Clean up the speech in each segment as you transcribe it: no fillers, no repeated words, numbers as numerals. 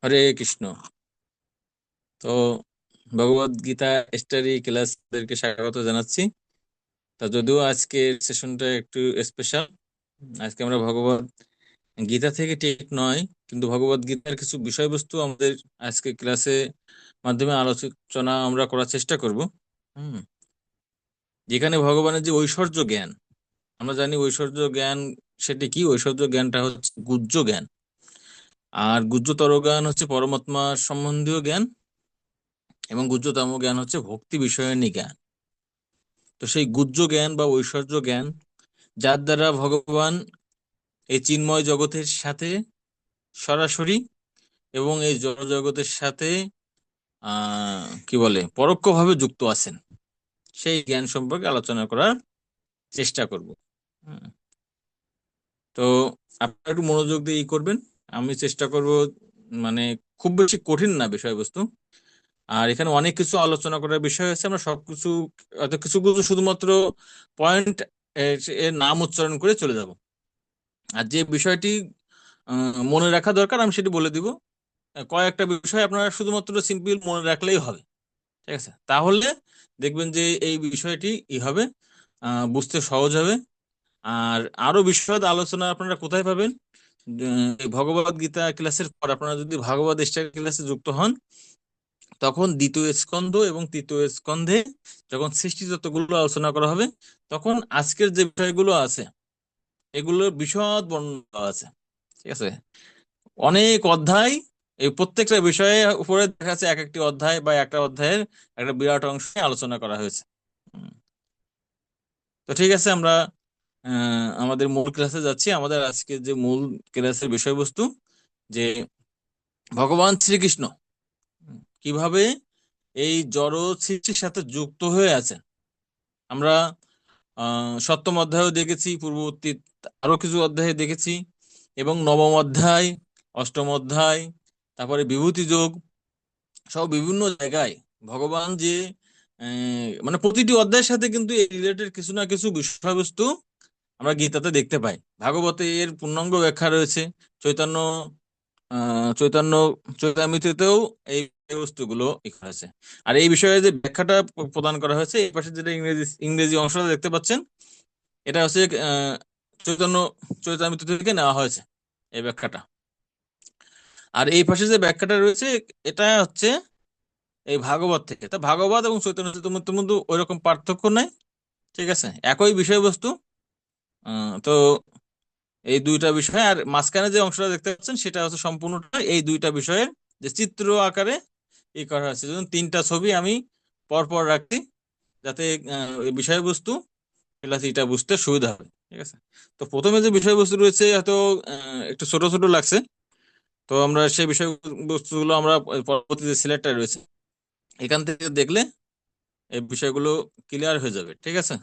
হরে কৃষ্ণ। তো ভগবদ গীতা স্টাডি ক্লাসদেরকে স্বাগত জানাচ্ছি। তা যদিও আজকের সেশনটা একটু স্পেশাল, আজকে আমরা ভগবদ গীতা থেকে ঠিক নয়, কিন্তু ভগবদ গীতার কিছু বিষয়বস্তু আমাদের আজকে ক্লাসে মাধ্যমে আলোচনা আমরা করার চেষ্টা করব। হুম যেখানে ভগবানের যে ঐশ্বর্য জ্ঞান, আমরা জানি ঐশ্বর্য জ্ঞান সেটি কি। ঐশ্বর্য জ্ঞানটা হচ্ছে গুহ্য জ্ঞান, আর গুহ্যতর জ্ঞান হচ্ছে পরমাত্মা সম্বন্ধীয় জ্ঞান, এবং গুহ্যতম জ্ঞান হচ্ছে ভক্তি বিষয়নী জ্ঞান। তো সেই গুহ্য জ্ঞান বা ঐশ্বর্য জ্ঞান, যার দ্বারা ভগবান এই চিন্ময় জগতের সাথে সরাসরি এবং এই জড় জগতের সাথে কি বলে পরোক্ষভাবে যুক্ত আছেন, সেই জ্ঞান সম্পর্কে আলোচনা করার চেষ্টা করব। হুম, তো আপনারা একটু মনোযোগ দিয়ে করবেন। আমি চেষ্টা করব, মানে খুব বেশি কঠিন না বিষয়বস্তু। আর এখানে অনেক কিছু আলোচনা করার বিষয় আছে, আমরা সবকিছু হয়তো কিছু কিছু শুধুমাত্র পয়েন্ট এর নাম উচ্চারণ করে চলে যাব। আর যে বিষয়টি মনে রাখা দরকার আমি সেটি বলে দিব। কয়েকটা বিষয় আপনারা শুধুমাত্র সিম্পল মনে রাখলেই হবে, ঠিক আছে? তাহলে দেখবেন যে এই বিষয়টি হবে, বুঝতে সহজ হবে। আর আরো বিশদ আলোচনা আপনারা কোথায় পাবেন? এই ভগবদ গীতা ক্লাসের পর আপনারা যদি ভাগবত স্টার ক্লাসে যুক্ত হন, তখন দ্বিতীয় স্কন্ধ এবং তৃতীয় স্কন্ধে যখন সৃষ্টি তত্ত্বগুলো আলোচনা করা হবে, তখন আজকের যে বিষয়গুলো আছে এগুলোর বিশদ বর্ণনা আছে, ঠিক আছে? অনেক অধ্যায়, এই প্রত্যেকটা বিষয়ে উপরে দেখা যাচ্ছে এক একটি অধ্যায় বা একটা অধ্যায়ের একটা বিরাট অংশ আলোচনা করা হয়েছে। উম, তো ঠিক আছে, আমরা আমাদের মূল ক্লাসে যাচ্ছি। আমাদের আজকে যে মূল ক্লাসের বিষয়বস্তু, যে ভগবান শ্রীকৃষ্ণ কিভাবে এই জড় সৃষ্টির সাথে যুক্ত হয়ে আছেন। আমরা সপ্তম অধ্যায়ও দেখেছি, পূর্ববর্তী আরো কিছু অধ্যায়ে দেখেছি, এবং নবম অধ্যায়, অষ্টম অধ্যায়, তারপরে বিভূতি যোগ, সব বিভিন্ন জায়গায় ভগবান যে মানে প্রতিটি অধ্যায়ের সাথে কিন্তু এই রিলেটেড কিছু না কিছু বিষয়বস্তু আমরা গীতাতে দেখতে পাই। ভাগবতে এর পূর্ণাঙ্গ ব্যাখ্যা রয়েছে। চৈতন্য চৈতন্য চৈতামৃতেও এই বস্তুগুলো করা আছে। আর এই বিষয়ে যে ব্যাখ্যাটা প্রদান করা হয়েছে, এই পাশে যেটা ইংরেজি ইংরেজি অংশটা দেখতে পাচ্ছেন, এটা হচ্ছে চৈতন্য চৈতামৃত থেকে নেওয়া হয়েছে এই ব্যাখ্যাটা। আর এই পাশে যে ব্যাখ্যাটা রয়েছে, এটা হচ্ছে এই ভাগবত থেকে। তা ভাগবত এবং চৈতন্য চরিতামৃতের মধ্যে ওইরকম পার্থক্য নাই, ঠিক আছে? একই বিষয়বস্তু। তো এই দুইটা বিষয়, আর মাঝখানে যে অংশটা দেখতে পাচ্ছেন সেটা হচ্ছে সম্পূর্ণটা এই দুইটা বিষয়ের যে চিত্র আকারে এই করা হয়েছে। যেমন তিনটা ছবি আমি পর পর রাখছি, যাতে এই বিষয়বস্তু প্লাস এটা বুঝতে সুবিধা হবে, ঠিক আছে? তো প্রথমে যে বিষয়বস্তু রয়েছে হয়তো একটু ছোট ছোট লাগছে, তো আমরা সেই বিষয়বস্তুগুলো আমরা পরবর্তী যে সিলেক্টটা রয়েছে এখান থেকে দেখলে এই বিষয়গুলো ক্লিয়ার হয়ে যাবে, ঠিক আছে?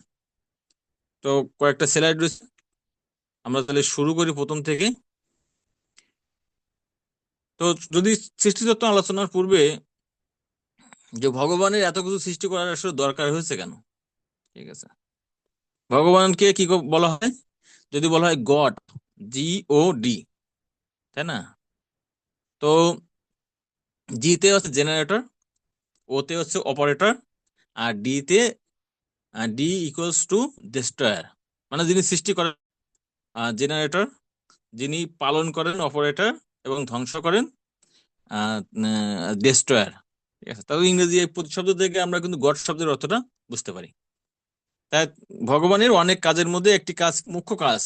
তো কয়েকটা স্লাইড রয়েছে, আমরা তাহলে শুরু করি প্রথম থেকে। তো যদি সৃষ্টিতত্ত্ব আলোচনার পূর্বে, যে ভগবানের এত কিছু সৃষ্টি করার আসলে দরকার হয়েছে কেন, ঠিক আছে? ভগবানকে কি বলা হয়? যদি বলা হয় গড, GOD, তাই না? তো জি তে হচ্ছে জেনারেটর, ও তে হচ্ছে অপারেটর, আর ডি তে ডি ইকুয়ালস টু ডিস্ট্রয়ার। মানে যিনি সৃষ্টি করেন জেনারেটর, যিনি পালন করেন অপারেটর, এবং ধ্বংস করেন ডেস্ট্রয়ার, ঠিক আছে? তবে ইংরেজি এই প্রতিশব্দ থেকে আমরা কিন্তু গড শব্দের অর্থটা বুঝতে পারি। তাই ভগবানের অনেক কাজের মধ্যে একটি কাজ, মুখ্য কাজ,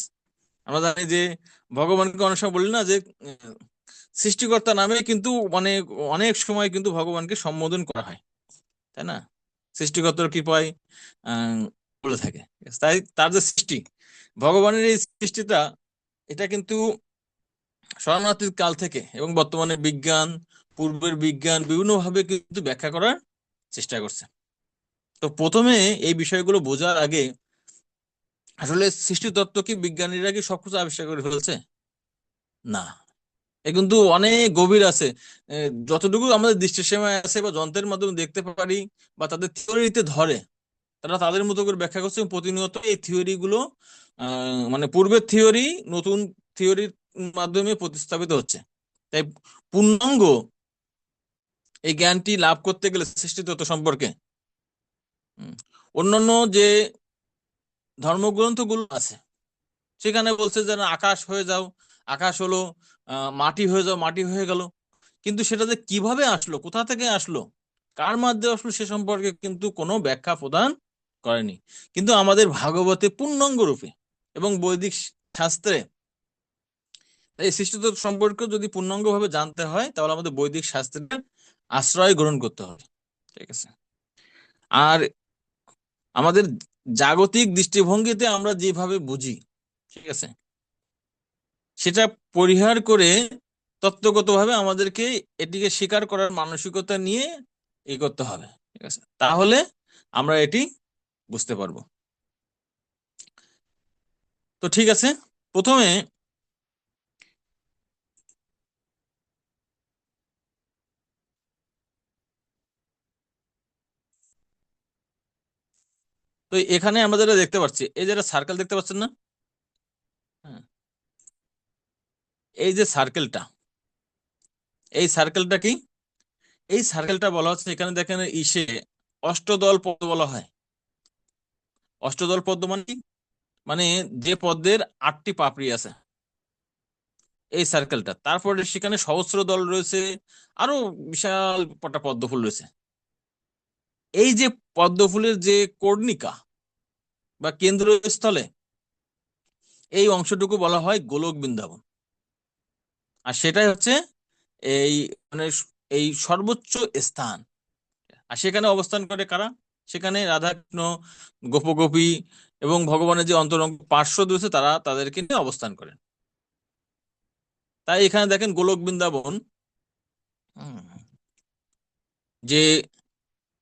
আমরা জানি যে ভগবানকে অনেক সময় বলি না যে আহ, সৃষ্টিকর্তা নামে কিন্তু মানে অনেক সময় কিন্তু ভগবানকে সম্বোধন করা হয়, তাই না? সৃষ্টিকর্তার কৃপায় আহ বলে থাকে। তাই তার যে সৃষ্টি, ভগবানের এই সৃষ্টিটা, এটা কিন্তু শরণার্থীর কাল থেকে এবং বর্তমানে বিজ্ঞান, পূর্বের বিজ্ঞান বিভিন্নভাবে কিন্তু ব্যাখ্যা করার চেষ্টা করছে। তো প্রথমে এই বিষয়গুলো বোঝার আগে, আসলে সৃষ্টি তত্ত্ব কি বিজ্ঞানীরা কি সবকিছু আবিষ্কার করে ফেলছে? না, এ কিন্তু অনেক গভীর আছে। যতটুকু আমাদের দৃষ্টির সীমায় আছে বা যন্ত্রের মাধ্যমে দেখতে পারি বা তাদের থিওরিতে ধরে, তারা তাদের মতো করে ব্যাখ্যা করছে, এবং প্রতিনিয়ত এই থিওরি গুলো মানে পূর্বের থিওরি নতুন থিওরির মাধ্যমে প্রতিস্থাপিত হচ্ছে। তাই পূর্ণাঙ্গ এই জ্ঞানটি লাভ করতে গেলে সৃষ্টি তত্ত্ব সম্পর্কে অন্যান্য যে ধর্মগ্রন্থগুলো আছে সেখানে বলছে যে না, আকাশ হয়ে যাও, আকাশ হলো, মাটি হয়ে যাও, মাটি হয়ে গেল। কিন্তু সেটা যে কিভাবে আসলো, কোথা থেকে আসলো, কার মাধ্যমে আসলো, সে সম্পর্কে কিন্তু কোনো ব্যাখ্যা প্রদান করেনি। কিন্তু আমাদের ভাগবতে পূর্ণাঙ্গ রূপে এবং বৈদিক শাস্ত্রে এই সৃষ্টিতত্ত্ব সম্পর্কে যদি পূর্ণাঙ্গ ভাবে জানতে হয়, তাহলে আমাদের বৈদিক শাস্ত্রের আশ্রয় গ্রহণ করতে হবে। ঠিক আছে। আর আমাদের জাগতিক দৃষ্টিভঙ্গিতে আমরা যেভাবে বুঝি, ঠিক আছে, সেটা পরিহার করে তত্ত্বগতভাবে আমাদেরকে এটিকে স্বীকার করার মানসিকতা নিয়ে করতে হবে। ঠিক আছে, তাহলে আমরা এটি বুঝতে পারবো। তো ঠিক আছে, প্রথমে তো এখানে আমরা যেটা দেখতে পাচ্ছি, এই যেটা সার্কেল দেখতে পাচ্ছেন না? হ্যাঁ, এই যে সার্কেলটা, এই সার্কেলটা কি? এই সার্কেলটা বলা হচ্ছে, এখানে দেখেন ইসে অষ্টদল পদ্ম বলা হয়। অষ্টদল পদ্ম মানে কি? মানে যে পদ্মের 8টি পাপড়ি আছে, এই সার্কেলটা। তারপরে সেখানে সহস্র দল রয়েছে, আরো বিশাল একটা পদ্ম ফুল রয়েছে। এই যে পদ্ম ফুলের যে কর্ণিকা বা কেন্দ্রস্থলে, এই অংশটুকু বলা হয় গোলক বৃন্দাবন। আর সেটাই হচ্ছে এই মানে এই সর্বোচ্চ স্থান। আর সেখানে অবস্থান করে কারা? সেখানে রাধাকৃষ্ণ, গোপগোপী এবং ভগবানের যে অন্তরঙ্গ পার্শ্বদ রয়েছে, তারা তাদেরকে নিয়ে অবস্থান করেন। তাই এখানে দেখেন গোলক বৃন্দাবন, যে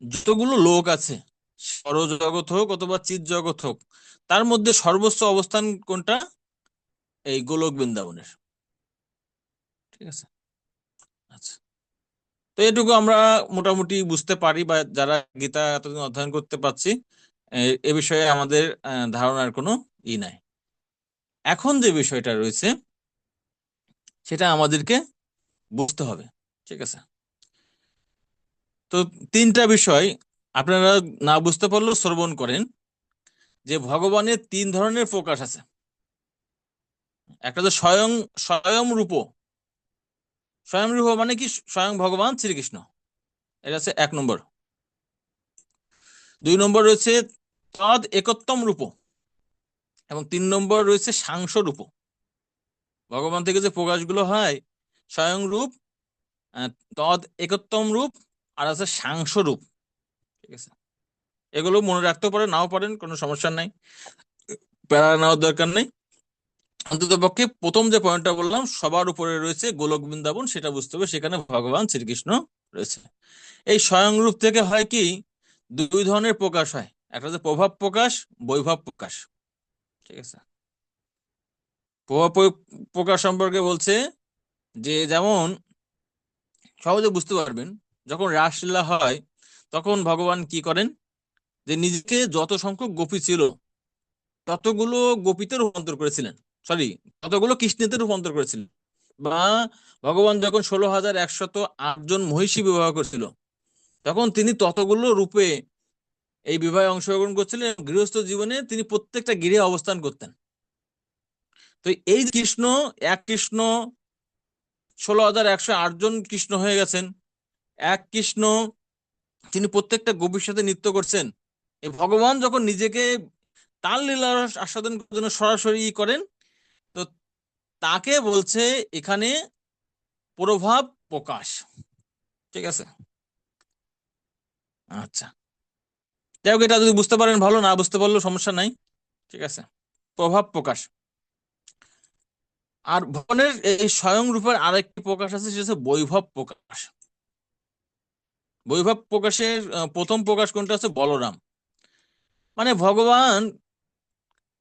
যতগুলো লোক আছে, সরজগৎ হোক অথবা চিৎ জগৎ হোক, তার মধ্যে সর্বোচ্চ অবস্থান কোনটা? এই গোলক বৃন্দাবনের। ঠিক আছে। আচ্ছা, তো এটুকু আমরা মোটামুটি বুঝতে পারি, বা যারা গীতা এতদিন অধ্যয়ন করতে পারছি, এ বিষয়ে আমাদের ধারণার কোনো নাই। এখন যে বিষয়টা রয়েছে, সেটা আমাদেরকে বুঝতে হবে। ঠিক আছে। তো তিনটা বিষয় আপনারা না বুঝতে পারলেও শ্রবণ করেন, যে ভগবানের 3 ধরনের প্রকাশ আছে। একটা হচ্ছে স্বয়ং, স্বয়ং রূপ। স্বয়ং রূপ মানে কি? স্বয়ং ভগবান শ্রীকৃষ্ণ, এটা হচ্ছে 1 নম্বর। 2 নম্বর রয়েছে তদ একত্তম রূপ, এবং 3 নম্বর রয়েছে সাংস রূপ। ভগবান থেকে যে প্রকাশগুলো হয়, স্বয়ং রূপ, তদ একত্তম রূপ, আর আছে সাংস রূপ। ঠিক আছে, এগুলো মনে রাখতে পারেন, নাও পারেন, কোনো সমস্যা নাই, প্যারা নেওয়ার দরকার নেই। অন্তত পক্ষে প্রথম যে পয়েন্টটা বললাম, সবার উপরে রয়েছে গোলক বৃন্দাবন, সেটা বুঝতে হবে, সেখানে ভগবান শ্রীকৃষ্ণ রয়েছে। এই স্বয়ং রূপ থেকে হয় কি, 2 ধরনের প্রকাশ হয়। একটা হচ্ছে প্রভাব প্রকাশ, বৈভব প্রকাশ। ঠিক আছে। প্রভাব প্রকাশ সম্পর্কে বলছে যে, যেমন সহজে বুঝতে পারবেন, যখন রাসলীলা হয়, তখন ভগবান কি করেন, যে নিজেকে যত সংখ্যক গোপী ছিল ততগুলো গোপীতে রূপান্তর করেছিলেন, সরি, ততগুলো কৃষ্ণেতে রূপান্তর করেছিলেন। বা ভগবান যখন 16,108 জন মহিষী বিবাহ করছিল, তখন তিনি ততগুলো রূপে এই বিবাহে অংশগ্রহণ করছিলেন। গৃহস্থ জীবনে তিনি প্রত্যেকটা গৃহে অবস্থান করতেন। তো এই যে কৃষ্ণ, এক কৃষ্ণ 16,108 জন কৃষ্ণ হয়ে গেছেন। এক কৃষ্ণ, তিনি প্রত্যেকটা গোপীর সাথে নৃত্য করছেন। এই ভগবান যখন নিজেকে তার লীলা আস্বাদন করার জন্য সরাসরি করেন, তো তাকে বলছে এখানে প্রভাব প্রকাশ। ঠিক আছে। আচ্ছা, যাই হোক, এটা যদি বুঝতে পারেন ভালো, না বুঝতে পারলেও সমস্যা নাই। ঠিক আছে, প্রভাব প্রকাশ। আর ভগবানের এই স্বয়ং রূপের আরেকটি প্রকাশ আছে, সেটা হচ্ছে বৈভব প্রকাশ। বৈভব প্রকাশের প্রথম প্রকাশ কোনটা? হচ্ছে বলরাম। মানে ভগবান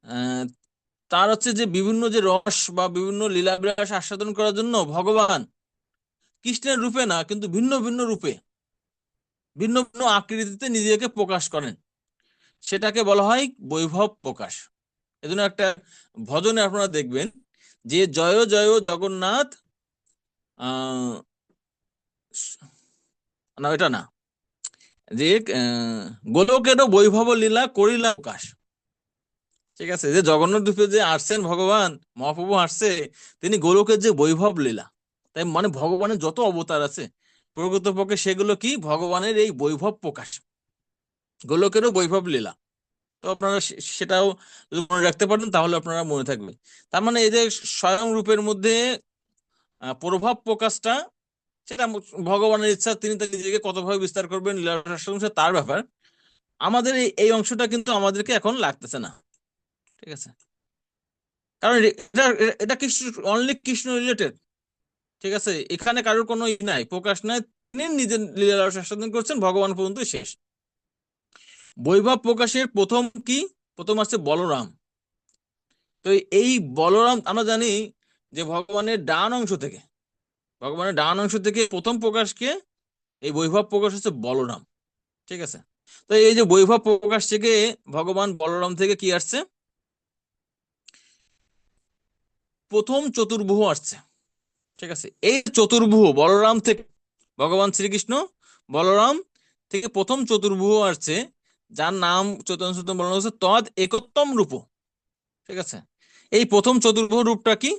আহ, তার হচ্ছে যে বিভিন্ন যে রস বা বিভিন্ন লীলাবিলাস আস্বাদন করার জন্য ভগবান কৃষ্ণের রূপে না, কিন্তু ভিন্ন ভিন্ন রূপে, ভিন্ন ভিন্ন আকৃতিতে নিজেকে প্রকাশ করেন। সেটাকে বলা হয় বৈভব প্রকাশ। এজন্য একটা ভজনে আপনারা দেখবেন যে, জয় জয় জগন্নাথ আহ না, এটা না, যে গোলকেরও বৈভব লীলা করিলা প্রকাশ। ঠিক আছে, যে জগন্নাথ রূপে যে আসছেন ভগবান মহাপ্রভু আসছে, তিনি গোলকের যে বৈভব লীলা, তাই মানে ভগবানের যত অবতার আছে প্রকৃতপক্ষে সেগুলো কি ভগবানের এই বৈভব প্রকাশ, গোলকেরও বৈভব লীলা। তো আপনারা সেটাও যদি মনে রাখতে পারেন তাহলে আপনারা মনে থাকবে। তার মানে এই যে স্বয়ং রূপের মধ্যে প্রভাব প্রকাশটা, সেটা ভগবানের ইচ্ছা, তিনি তার নিজেকে কতভাবে বিস্তার করবেন লীলা সংসার তার ব্যাপার। আমাদের এই অংশটা কিন্তু আমাদেরকে এখন লাগতেছে না। ঠিক আছে, কারণ এটা এটা কৃষ্ণ, অনলি কৃষ্ণ রিলেটেড। ঠিক আছে, এখানে কারোর কোনো নাই, প্রকাশ নাই, তিনি নিজের লীলা সাধন করছেন, ভগবান পর্যন্ত শেষ। বৈভব প্রকাশের প্রথম কি, প্রথম আসছে বলরাম। তো এই বলরাম আমরা জানি যে ভগবানের ডান অংশ থেকে প্রথম প্রকাশকে, এই বৈভব প্রকাশ হচ্ছে বলরাম। ঠিক আছে, তো এই যে বৈভব প্রকাশ থেকে ভগবান বলরাম থেকে কি আসছে, প্রথম চতুর্ভুজ আসছে। ঠিক আছে, এই চতুর্ভুজ বলরাম থেকে, ভগবান শ্রীকৃষ্ণ বলরাম থেকে প্রথম চতুর্ভুজ আসছে, যার নাম চৈতন্য চৈতন্য বর্ণনা হচ্ছে তদ একোত্তম রূপ। ঠিক আছে, এই প্রথম চতুর্ভুজ রূপটা কি,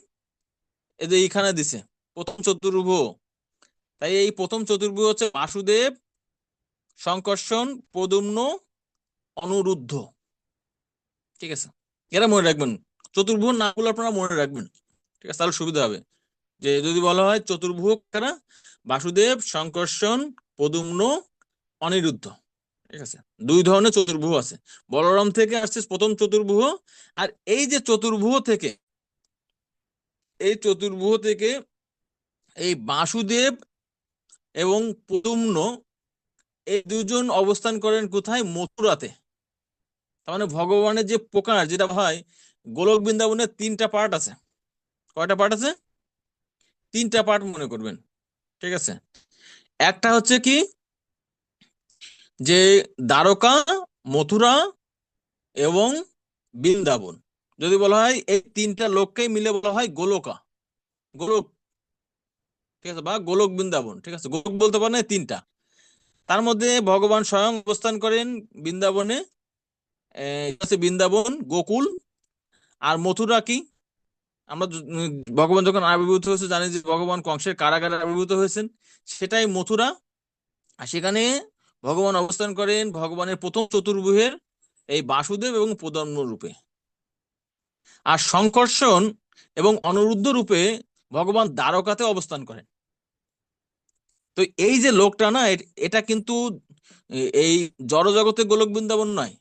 এই যে এইখানে দিছে প্রথম চতুর্ভুজ। তাই এই প্রথম চতুর্ভুজ হচ্ছে বাসুদেব, সংকর্ষণ, প্রদ্যুম্ন, অনিরুদ্ধ। ঠিক আছে, এরা মনে রাখবেন, চতুর্ভুজ নামগুলো আপনারা মনে রাখবেন। ঠিক আছে, তাহলে সুবিধা হবে। যে যদি বলা হয় চতুর্ভুজ কারা, বাসুদেব, সংকর্ষণ, প্রদ্যুম্ন, অনিরুদ্ধ। ঠিক আছে, দুই ধরনের চতুর্ভুজ আছে। বলরাম থেকে আসছে প্রথম চতুর্ভুজ। আর এই যে চতুর্ভুজ থেকে, এই চতুর্ভুজ থেকে এই বাসুদেব এবং প্রদ্যুম্ন, এই দুজন অবস্থান করেন কোথায়, মথুরাতে। তার মানে ভগবানের যে প্রকার, যেটা হয় গোলক বৃন্দাবনের তিনটা পার্ট আছে। কয়টা পার্ট আছে, তিনটা পার্ট মনে করবেন। ঠিক আছে, একটা হচ্ছে কি, যে দ্বারকা, মথুরা এবং বৃন্দাবন। যদি বলা হয় এই তিনটা লোককেই মিলে বলা হয় গোলকা, গোলক। ঠিক আছে, বা গোলক বৃন্দাবন। ঠিক আছে, গোলক বলতে পারেন এই তিনটা। তার মধ্যে ভগবান স্বয়ং অবস্থান করেন বৃন্দাবনে, হচ্ছে বৃন্দাবন, গোকুল। আর মথুরা কি, আমরা ভগবান যখন আবির্ভূত হয়েছে জানি যে ভগবান কংসের কারাগারে আবির্ভূত হয়েছেন, সেটাই মথুরা। আর সেখানে ভগবান অবস্থান করেন ভগবানের প্রথম চতুর্ভুজের এই বাসুদেব এবং প্রদ্যুম্ন রূপে। আর সংকর্ষণ এবং অনিরুদ্ধ রূপে ভগবান দ্বারকাতে অবস্থান করেন। তো এই যে লোকটা না, এটা কিন্তু এই জড় জগতে গোলক বৃন্দাবন নয়,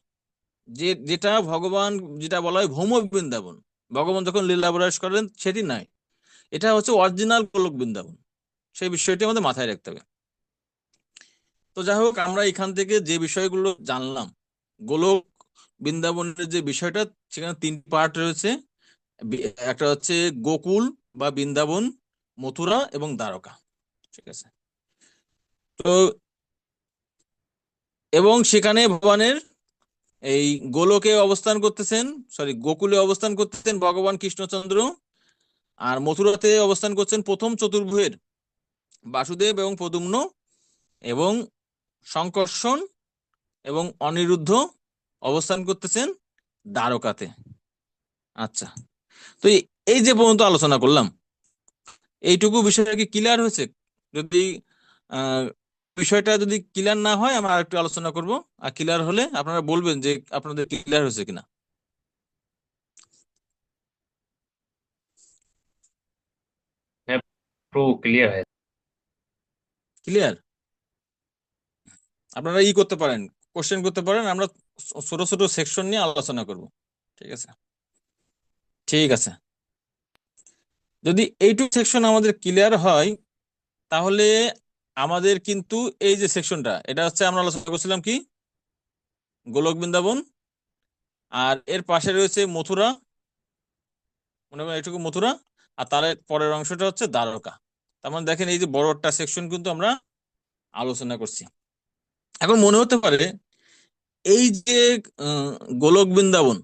যেটা ভগবান, যেটা বলা হয় ভৌম বৃন্দাবন, ভগবান যখন লীলা প্রকাশ করেন সেটি নয়। এটা হচ্ছে অরিজিনাল গোলক বৃন্দাবন। সেই বিষয়টি আমাদের মাথায় রাখতে হবে। তো যাই হোক, আমরা এখান থেকে যে বিষয়গুলো জানলাম, গোলক বৃন্দাবনের যে বিষয়টা, সেখানে তিন পার্ট রয়েছে। একটা হচ্ছে গোকুল বা বৃন্দাবন, মথুরা এবং দ্বারকা। ঠিক আছে, তো এবং সেখানে ভগবানের এই গোলকে অবস্থান করতেছেন, সরি গোকুলে অবস্থান করতেছেন ভগবান কৃষ্ণচন্দ্র। আর মথুরাতে অবস্থান করছেন প্রথম চতুর্ভুজের বাসুদেব এবং প্রদ্যুম্ন, এবং সংকর্ষণ এবং অনিরুদ্ধ অবস্থান করতেছেন দ্বারকাতে। আচ্ছা, তো এই যে পর্যন্ত আলোচনা করলাম, এইটুকু বিষয়টা কি ক্লিয়ার হয়েছে? যদি আহ বিষয়টা যদি ক্লিয়ার না হয় আমরা আরেকটু আলোচনা করব। আর ক্লিয়ার হলে আপনারা বলবেন যে আপনাদের ক্লিয়ার হয়েছে কিনা। হ্যাঁ, পুরো ক্লিয়ার হয়। ক্লিয়ার? আপনারা করতে পারেন, কোশ্চেন করতে পারেন, আমরা ছোট ছোট সেকশন নিয়ে আলোচনা করব। ঠিক আছে, ঠিক আছে। যদি এইটুকু সেকশন আমাদের ক্লিয়ার হয়, তাহলে আমাদের কিন্তু এই যে সেকশনটা, এটা হচ্ছে আমরা আলোচনা করছিলাম কি, গোলক বৃন্দাবন। আর এর পাশে রয়েছে মথুরা, মনে করেন এটুকু মথুরা। আর তার পরের অংশটা হচ্ছে দ্বারকা। তার মানে দেখেন এই যে বড় একটা সেকশন কিন্তু আমরা আলোচনা করছি। এখন মনে হতে পারে এই যে আহ, গোলক বৃন্দাবন,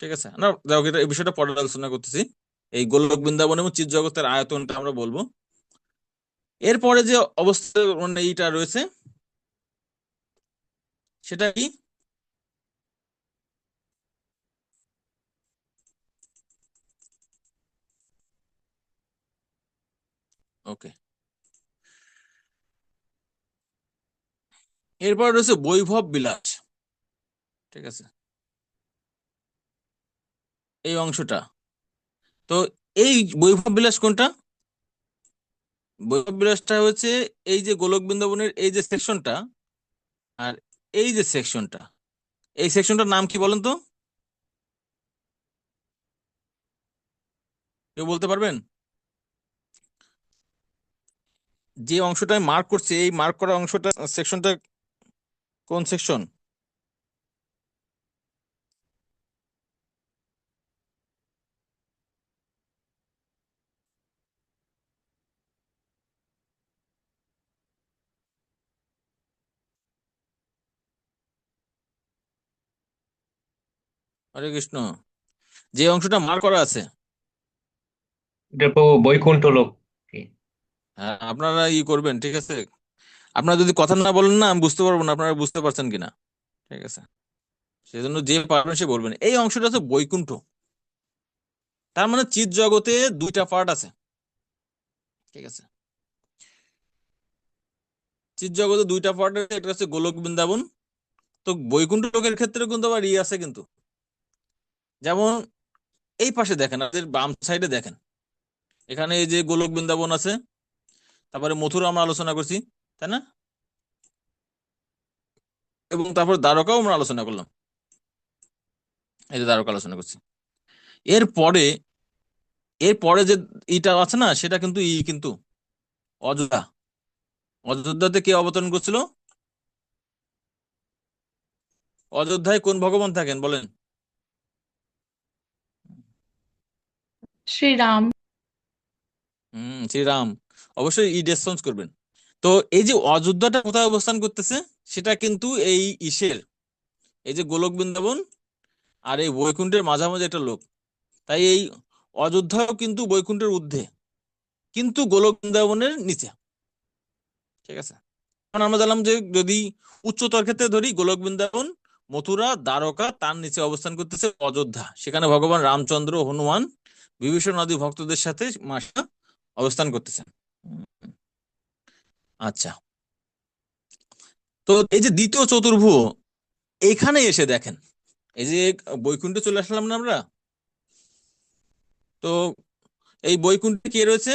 ঠিক আছে, আমরা যাও এই বিষয়টা পরে আলোচনা করতেছি। এই গোলক বৃন্দাবন এবং চিৎ জগতের আয়তনটা আমরা বলবো। এরপরে যে অবস্থা মানে এইটা রয়েছে সেটা কি? ওকে, এরপর রয়েছে বৈভব বিলাস। ঠিক আছে, এই অংশটা। তো এই বৈভব বিলাস কোনটা? বৈভব বিলাসটা হচ্ছে এই যে গোলক বৃন্দাবনের এই যে সেকশনটা, আর এই যে সেকশনটা, এই সেকশনটার নাম কি বলেন তো? কেউ বলতে পারবেন? যে অংশটা আমি মার্ক করছি, এই মার্ক করা অংশটা, সেকশনটা কোন সেকশন? হরে কৃষ্ণ। যে অংশটা মার্ক করা আছে, এটা প্রভু বৈকুণ্ঠ লোক কি? হ্যাঁ, আপনারা ই করবেন, ঠিক আছে? আপনারা যদি কথা না বলেন না, আমি বুঝতে পারবো না আপনারা বুঝতে পারছেন কিনা। ঠিক আছে, সেজন্য যে পারবেন সে বলবেন। এই অংশটা হচ্ছে বৈকুণ্ঠ। তার মানে চিৎ জগতে দুইটা পার্ট আছে। ঠিক আছে, চিৎ জগতে দুইটা পার্ট আছে, এটা হচ্ছে গোলক বৃন্দাবন। তো বৈকুণ্ঠ লোকের ক্ষেত্রে কিন্তু আবার ই আছে কিন্তু। যেমন এই পাশে দেখেন, আপনাদের বাম সাইডে দেখেন, এখানে এই যে গোলক বৃন্দাবন আছে, তারপরে মথুরা আমরা আলোচনা করছি, তাই না? এবং তারপর দ্বারকাও আমরা আলোচনা করলাম, এই যে দ্বারকা আলোচনা করছি। এরপরে এরপরে যে ইটা আছে না, সেটা কিন্তু কিন্তু অযোধ্যা। অযোধ্যাতে কে অবতরণ করছিল? অযোধ্যায় কোন ভগবান থাকেন বলেন? শ্রীরাম। শ্রীরাম। অবশ্যই রেসপন্স করবেন। তো এই যে অযোধ্যাটা কোথায় অবস্থান করতেছে, সেটা কিন্তু এই ইসের, এই যে গোলক বৃন্দাবন আর এই বৈকুণ্ঠের মাঝামাঝি একটা লোক। তাই এই অযোধ্যাও কিন্তু বৈকুণ্ঠের ঊর্ধ্বে, কিন্তু গোলক বৃন্দাবনের নিচে। ঠিক আছে, এখন আমরা জানলাম যে যদি উচ্চতর ক্ষেত্রে ধরি, গোলক বৃন্দাবন, মথুরা, দ্বারকা, তার নিচে অবস্থান করতেছে অযোধ্যা। সেখানে ভগবান রামচন্দ্র, হনুমান, বিভীষণ আদি ভক্তদের সাথে মাসা অবস্থান করতেছেন। আচ্ছা, তো এই যে দ্বিতীয় চতুর্ভুজ, এইখানে এসে দেখেন, এই যে বৈকুণ্ঠে চলে আসলাম না আমরা, তো এই বৈকুণ্ঠে কে রয়েছে?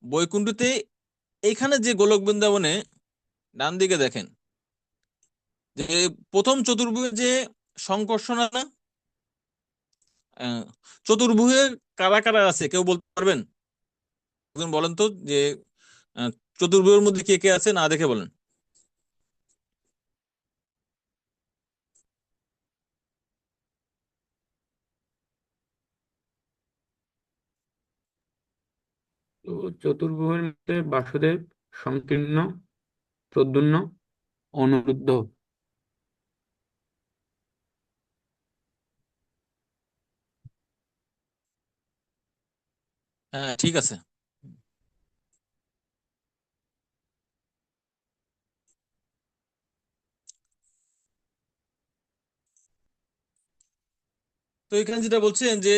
বৈকুণ্ঠতে এইখানে যে গোলক বৃন্দাবনে ডান দিকে দেখেন, যে প্রথম চতুর্ভুজে যে সংকর্ষণ আছে না, আহ, চতুর্ভুজে কারা কারা আছে কেউ বলতে পারবেন? একজন বলেন তো, যে আহ, চতুর্ভুজের মধ্যে কে কে আছে, না দেখে বলেন। তো চতুর্ভুজের মধ্যে বাসুদেব, সংকীর্ণ, প্রদ্যুম্ন, অনিরুদ্ধ। হ্যাঁ, ঠিক আছে। তো এখানে যেটা বলছেন যে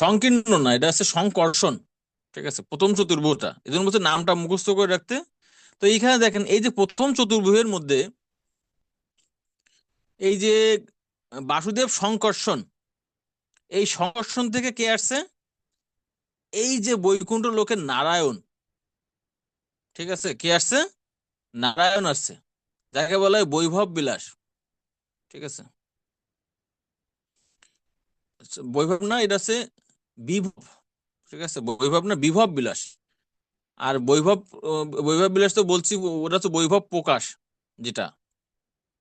সংকীর্ণ না, এটা হচ্ছে সংকর্ষণ। ঠিক আছে, প্রথম চতুর্ভুজটা, এই জন্য বলছে নামটা মুখস্থ করে রাখতে। তো এইখানে দেখেন, এই যে প্রথম চতুর্ভুজের মধ্যে এই যে বাসুদেব সংকর্ষণ, এই সংকর্ষণ থেকে কে আসছে? এই যে বৈকুণ্ঠ লোকের নারায়ণ। ঠিক আছে, কে আসছে? নারায়ণ আসছে, যাকে বলা হয় বৈভব বিলাস। ঠিক আছে, বৈভব না, এটা হচ্ছে বিভব। ঠিক আছে, বৈভব না, বিভব বিলাস। আর বৈভব, বৈভব বিলাস তো বলছি, ওটা তো বৈভব প্রকাশ, যেটা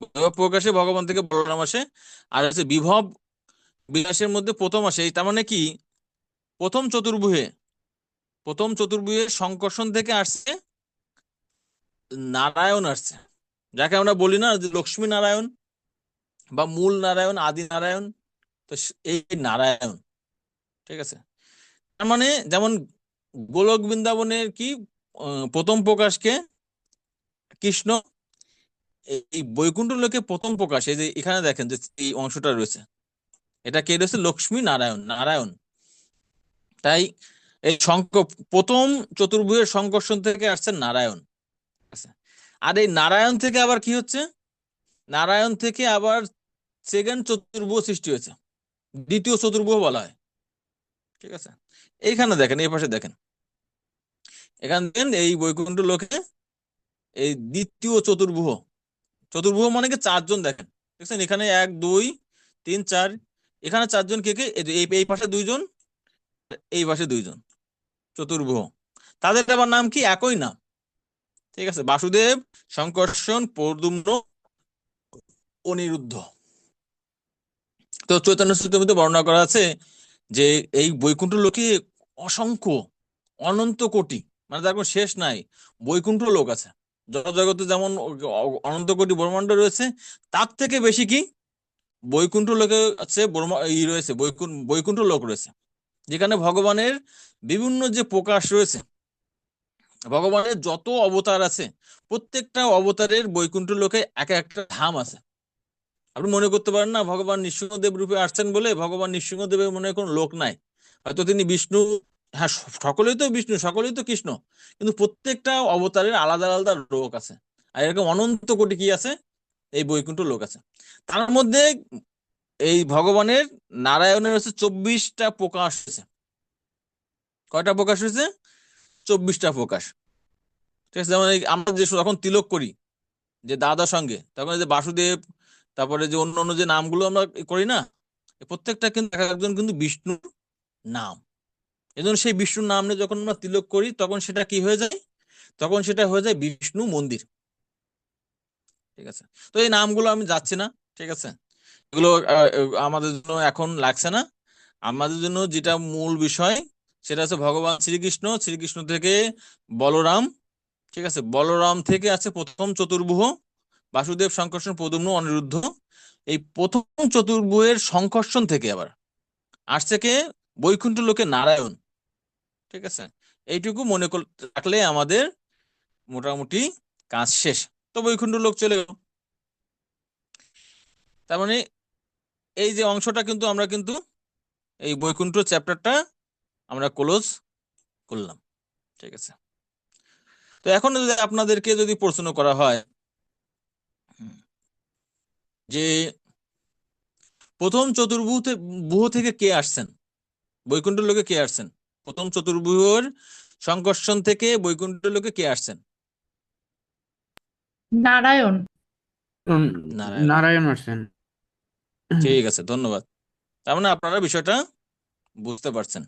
বৈভব প্রকাশে ভগবান থেকে বলরাম আসে। আর হচ্ছে বিভব বিলাসের মধ্যে প্রথম আসে, তার মানে কি, প্রথম চতুর্ভুজে, প্রথম চতুর্ভুজে সংকর্ষণ থেকে আসছে নারায়ণ আসছে, যাকে আমরা বলি না যে লক্ষ্মী নারায়ণ বা মূল নারায়ণ, আদি নারায়ণ। তো এই নারায়ণ। ঠিক আছে, তার মানে যেমন গোলক বৃন্দাবনের কি প্রথম প্রকাশকে কৃষ্ণ, এই বৈকুণ্ঠ লোকে প্রথম প্রকাশ, এই যে এখানে দেখেন যে এই অংশটা রয়েছে, এটা কে রয়েছে? লক্ষ্মী নারায়ণ, নারায়ণ। তাই এই প্রথম চতুর্ভুজের সংকর্ষণ থেকে আসছে নারায়ণ। আচ্ছা, আর এই নারায়ণ থেকে আবার কি হচ্ছে? নারায়ণ থেকে আবার সেকেন্ড চতুর্ভুজ সৃষ্টি হয়েছে, দ্বিতীয় চতুর্ভুজ বলা হয়। ঠিক আছে, এইখানে দেখেন, এই পাশে দেখেন, এখানে দেখেন এই বৈকুণ্ঠ লোকে এই দ্বিতীয় চতুর্ভুজ। চতুর্ভুজ মানে কি? চারজন দেখেন, দেখছেন এখানে 1 2 3 4, এখানে চারজন। কে কে? এই যে এই পাশে দুইজন, এই পাশে দুইজন, চতুর্ভুজ। তাদের আবার নাম কি? একই নাম। ঠিক আছে, বাসুদেব, সংকর্ষণ, প্রদ্যুম্ন, অনিরুদ্ধ। তো চৈতন্য চরিতামৃতে বর্ণনা করা আছে যে এই বৈকুণ্ঠ লোকে অসংখ্য, অনন্ত কোটি, মানে তার কোনো শেষ নাই, বৈকুণ্ঠ লোক আছে। জগতে যেমন অনন্ত কোটি ব্রহ্মাণ্ড রয়েছে, তার থেকে বেশি কি বৈকুণ্ঠ লোকে আছে, রয়েছে, বৈকুণ্ঠ লোক রয়েছে, যেখানে ভগবানের বিভিন্ন যে প্রকাশ রয়েছে, ভগবানের যত অবতার আছে, প্রত্যেকটা অবতারের বৈকুণ্ঠ লোকে এক একটা ধাম আছে। আপনি মনে করতে পারেন না ভগবান নৃসিংহদেব রূপে আসছেন বলে ভগবান নৃসিংহদেবের মনে হয় কোনো লোক নাই, হয়তো তিনি বিষ্ণু। হ্যাঁ, সকলেই তো বিষ্ণু, সকলেই তো কৃষ্ণ, কিন্তু প্রত্যেকটা অবতারের আলাদা আলাদা লোক আছে। আর এরকম অনন্ত কোটি কি আছে? এই বৈকুণ্ঠ লোক আছে। তার মধ্যে এই ভগবানের নারায়ণের হচ্ছে 24টা প্রকাশ হয়েছে। কয়টা প্রকাশ হয়েছে? 24টা প্রকাশ। ঠিক আছে, যেমন আমরা যে যখন তিলক করি যে দাদার সঙ্গে, তখন এই যে বাসুদেব, তারপরে যে অন্য অন্য যে নামগুলো আমরা করি না, প্রত্যেকটা কিন্তু এক একজন কিন্তু বিষ্ণুর নাম। এই জন্য সেই বিষ্ণুর নাম নিয়ে যখন আমরা তিলক করি, তখন সেটা কি হয়ে যায়? তখন সেটা হয়ে যায় বিষ্ণু মন্দির। ঠিক আছে, তো এই নামগুলো আমি যাচ্ছি না। ঠিক আছে, এগুলো আমাদের জন্য এখন লাগছে না। আমাদের জন্য যেটা মূল বিষয়, সেটা হচ্ছে ভগবান শ্রীকৃষ্ণ, শ্রীকৃষ্ণ থেকে বলরাম। ঠিক আছে, বলরাম থেকে আছে প্রথম চতুর্ভুজ, বাসুদেব, সংকর্ষণ, প্রদ্যুম্ন, অনিরুদ্ধ। এই প্রথম চতুর্ভুজের সংকর্ষণ থেকে আবার আসছে কে? বৈকুণ্ঠ লোকে নারায়ণ। ঠিক আছে, এইটুকু মনে রাখলে আমাদের মোটামুটি কাজ শেষ। তো বৈকুণ্ঠ লোক চলে গেল। তার মানে এই যে অংশটা কিন্তু আমরা কিন্তু এই বৈকুণ্ঠ চ্যাপ্টারটা আমরা ক্লোজ করলাম। ঠিক আছে, তো এখন যদি আপনাদেরকে যদি প্রশ্ন করা হয় যে প্রথম চতুর্ভুজ ভুহ থেকে কে আসছেন, বৈকুণ্ঠ লোকে কে আসছেন? প্রথম চতুর্ভুজের সংকর্ষণ থেকে বৈকুণ্ঠ লোকে কে আসছেন? নারায়ণ। উম, নারায়ণ। নারায়ণ আসেন। ঠিক আছে, ধন্যবাদ। তার মানে আপনারা বিষয়টা বুঝতে পারছেন।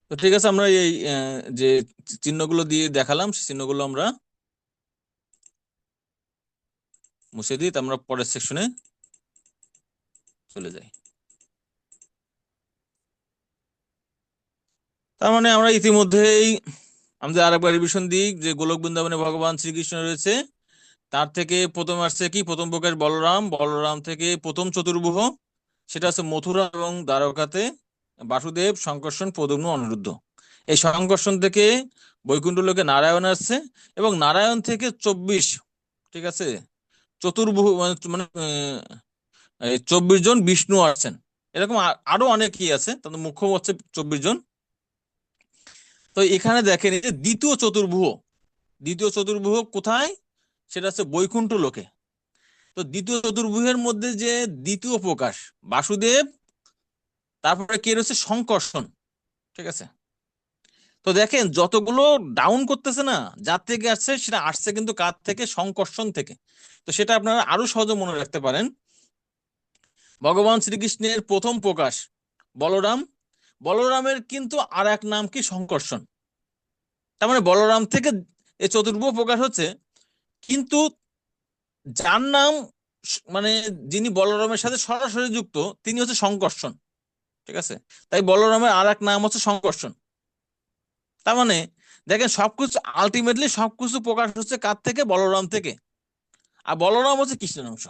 তো ঠিক আছে, আমরা এই যে চিহ্নগুলো দিয়ে দেখালাম, সেই চিহ্নগুলো আমরা মুছে দিই, আমরা পরের সেকশনে চলে যাই। তার মানে আমরা ইতিমধ্যেই আমাদের আরেকবার রিভিশন দিই যে গোলক বৃন্দাবনে ভগবান শ্রীকৃষ্ণ রয়েছে। তার থেকে প্রথম আসছে কি? প্রথম প্রকাশ বলরাম, বলরাম থেকে প্রথম চতুর্ভুজ, সেটা হচ্ছে মথুরা এবং দ্বারকাতে বাসুদেব, সংকর্ষণ, প্রদ্যুম্ন, অনিরুদ্ধ। এই সংকর্ষণ থেকে বৈকুণ্ঠ লোকে নারায়ণ আসছে, এবং নারায়ণ থেকে 24, ঠিক আছে, চতুর্ভুজ মানে মানে 24 জন বিষ্ণু আসছেন। এরকম আরো অনেকেই আছে, তাদের মুখ্য হচ্ছে 24 জন। তো এখানে দেখেন এই যে দ্বিতীয় চতুর্ভুজ, দ্বিতীয় চতুর্ভুজ কোথায়? সেটা হচ্ছে বৈকুণ্ঠ লোকে। তো দ্বিতীয় চতুর্ভুজের মধ্যে যে দ্বিতীয় প্রকাশ বাসুদেব, তারপরে কে রয়েছে? সংকর্ষণ। ঠিক আছে, তো দেখেন যতগুলো ডাউন করতেছে না, যার থেকে আসছে সেটা আসছে কিন্তু কার থেকে? সংকর্ষণ থেকে। তো সেটা আপনারা আরো সহজে মনে রাখতে পারেন। ভগবান শ্রীকৃষ্ণের প্রথম প্রকাশ বলরাম, বলরামের কিন্তু আর এক নাম কি? সংকর্ষণ। তার মানে বলরাম থেকে এই চতুর্ভুজ প্রকাশ হচ্ছে, কিন্তু যার নাম মানে যিনি বলরামের সাথে সরাসরি যুক্ত, তিনি হচ্ছে সংকর্ষণ। ঠিক আছে, তাই বলরামের আর এক নাম হচ্ছে সংকর্ষণ। তার মানে দেখেন সবকিছু আলটিমেটলি সবকিছু প্রকাশ হচ্ছে কার থেকে? বলরাম থেকে। আর বলরাম হচ্ছে কৃষ্ণের অংশ।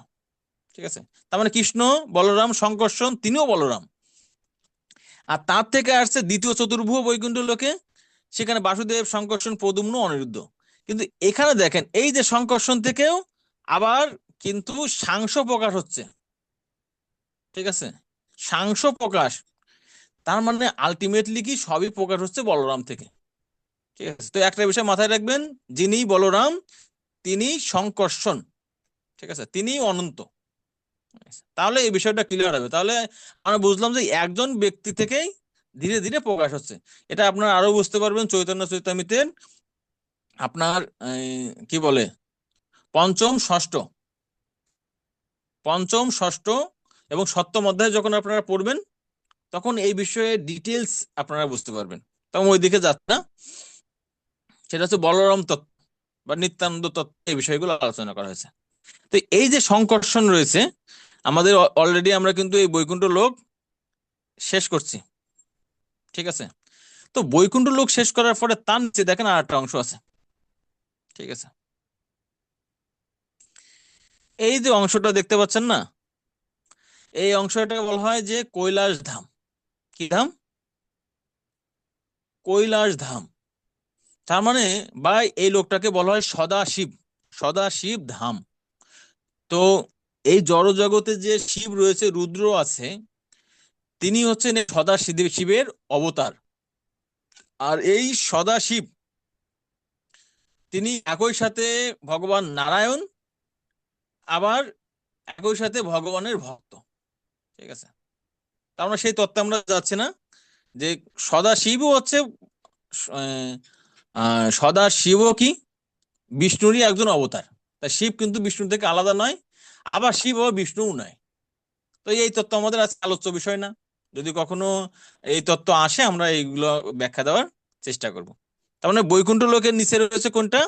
ঠিক আছে, তার মানে কৃষ্ণ, বলরাম, সংকর্ষণ, তিনিও বলরাম। আর তার থেকে আসছে দ্বিতীয় চতুর্ভুজ বৈকুণ্ঠ লোকে, সেখানে বাসুদেব, সংকর্ষণ, প্রদ্যুম্ন, অনিরুদ্ধ। কিন্তু এখানে দেখেন এই যে সংকর্ষণ থেকেও আবার কিন্তু সাংস প্রকাশ হচ্ছে, ঠিক আছে, সাংস প্রকাশ। তার মানে আলটিমেটলি কি সবই প্রকাশ হচ্ছে বলরাম থেকে, ঠিক আছে। তো একটা বিষয় মাথায় রাখবেন, যিনি বলরাম তিনি সংকর্ষণ, ঠিক আছে, তিনি অনন্ত। তাহলে এই বিষয়টা ক্লিয়ার হবে। তাহলে আমরা বুঝলাম যে একজন ব্যক্তি থেকেই ধীরে ধীরে প্রকাশ হচ্ছে। এটা আপনারা আরো বুঝতে পারবেন চৈতন্য চৈতামিতে আপনার কি বলে পঞ্চম ষষ্ঠ, পঞ্চম ষষ্ঠ এবং সপ্তম অধ্যায় যখন আপনারা পড়বেন তখন এই বিষয়ে ডিটেলস আপনারা বুঝতে পারবেন। তখন ওই দিকে যাচ্ছে না, সেটা হচ্ছে বলরাম তত্ত্ব বা নিত্যানন্দ তত্ত্ব, এই বিষয়গুলো আলোচনা করা হয়েছে। তো এই যে সংকর্ষণ রয়েছে আমাদের, অলরেডি আমরা কিন্তু এই বৈকুণ্ঠ লোক শেষ করছি, ঠিক আছে। তো বৈকুণ্ঠ লোক শেষ করার পরে তার নিচে দেখেন আর একটা অংশ আছে, ঠিক আছে। এই যে অংশটা দেখতে পাচ্ছেন না, এই অংশটাকে বলা হয় যে কৈলাস ধাম। কি ধাম? কৈলাস ধাম। তার মানে বা এই লোকটাকে বলা হয় সদাশিব, সদাশিব ধাম। তো এই জড় জগতে যে শিব রয়েছে, রুদ্র আছে, তিনি হচ্ছেন এই সদাশিব শিবের অবতার। আর এই সদাশিব তিনি একই সাথে ভগবান নারায়ণ, আবার একই সাথে ভগবানের ভক্ত, ঠিক আছে। তা আমরা সেই তত্ত্বে আমরা যাচ্ছি না, যে সদাশিবও হচ্ছে সদাশিবও কি বিষ্ণুরই একজন অবতার। তাই শিব কিন্তু বিষ্ণু থেকে আলাদা নয়, আবার শিব ও বিষ্ণুও নয়। তো এই তত্ত্ব আমাদের আজকে আলোচ্য বিষয় না, যদি কখনো এই তত্ত্ব আসে আমরা এইগুলো ব্যাখ্যা দেওয়ার চেষ্টা করব। তার মানে বৈকুণ্ঠ লোকের নিচে রয়েছে কোনটা?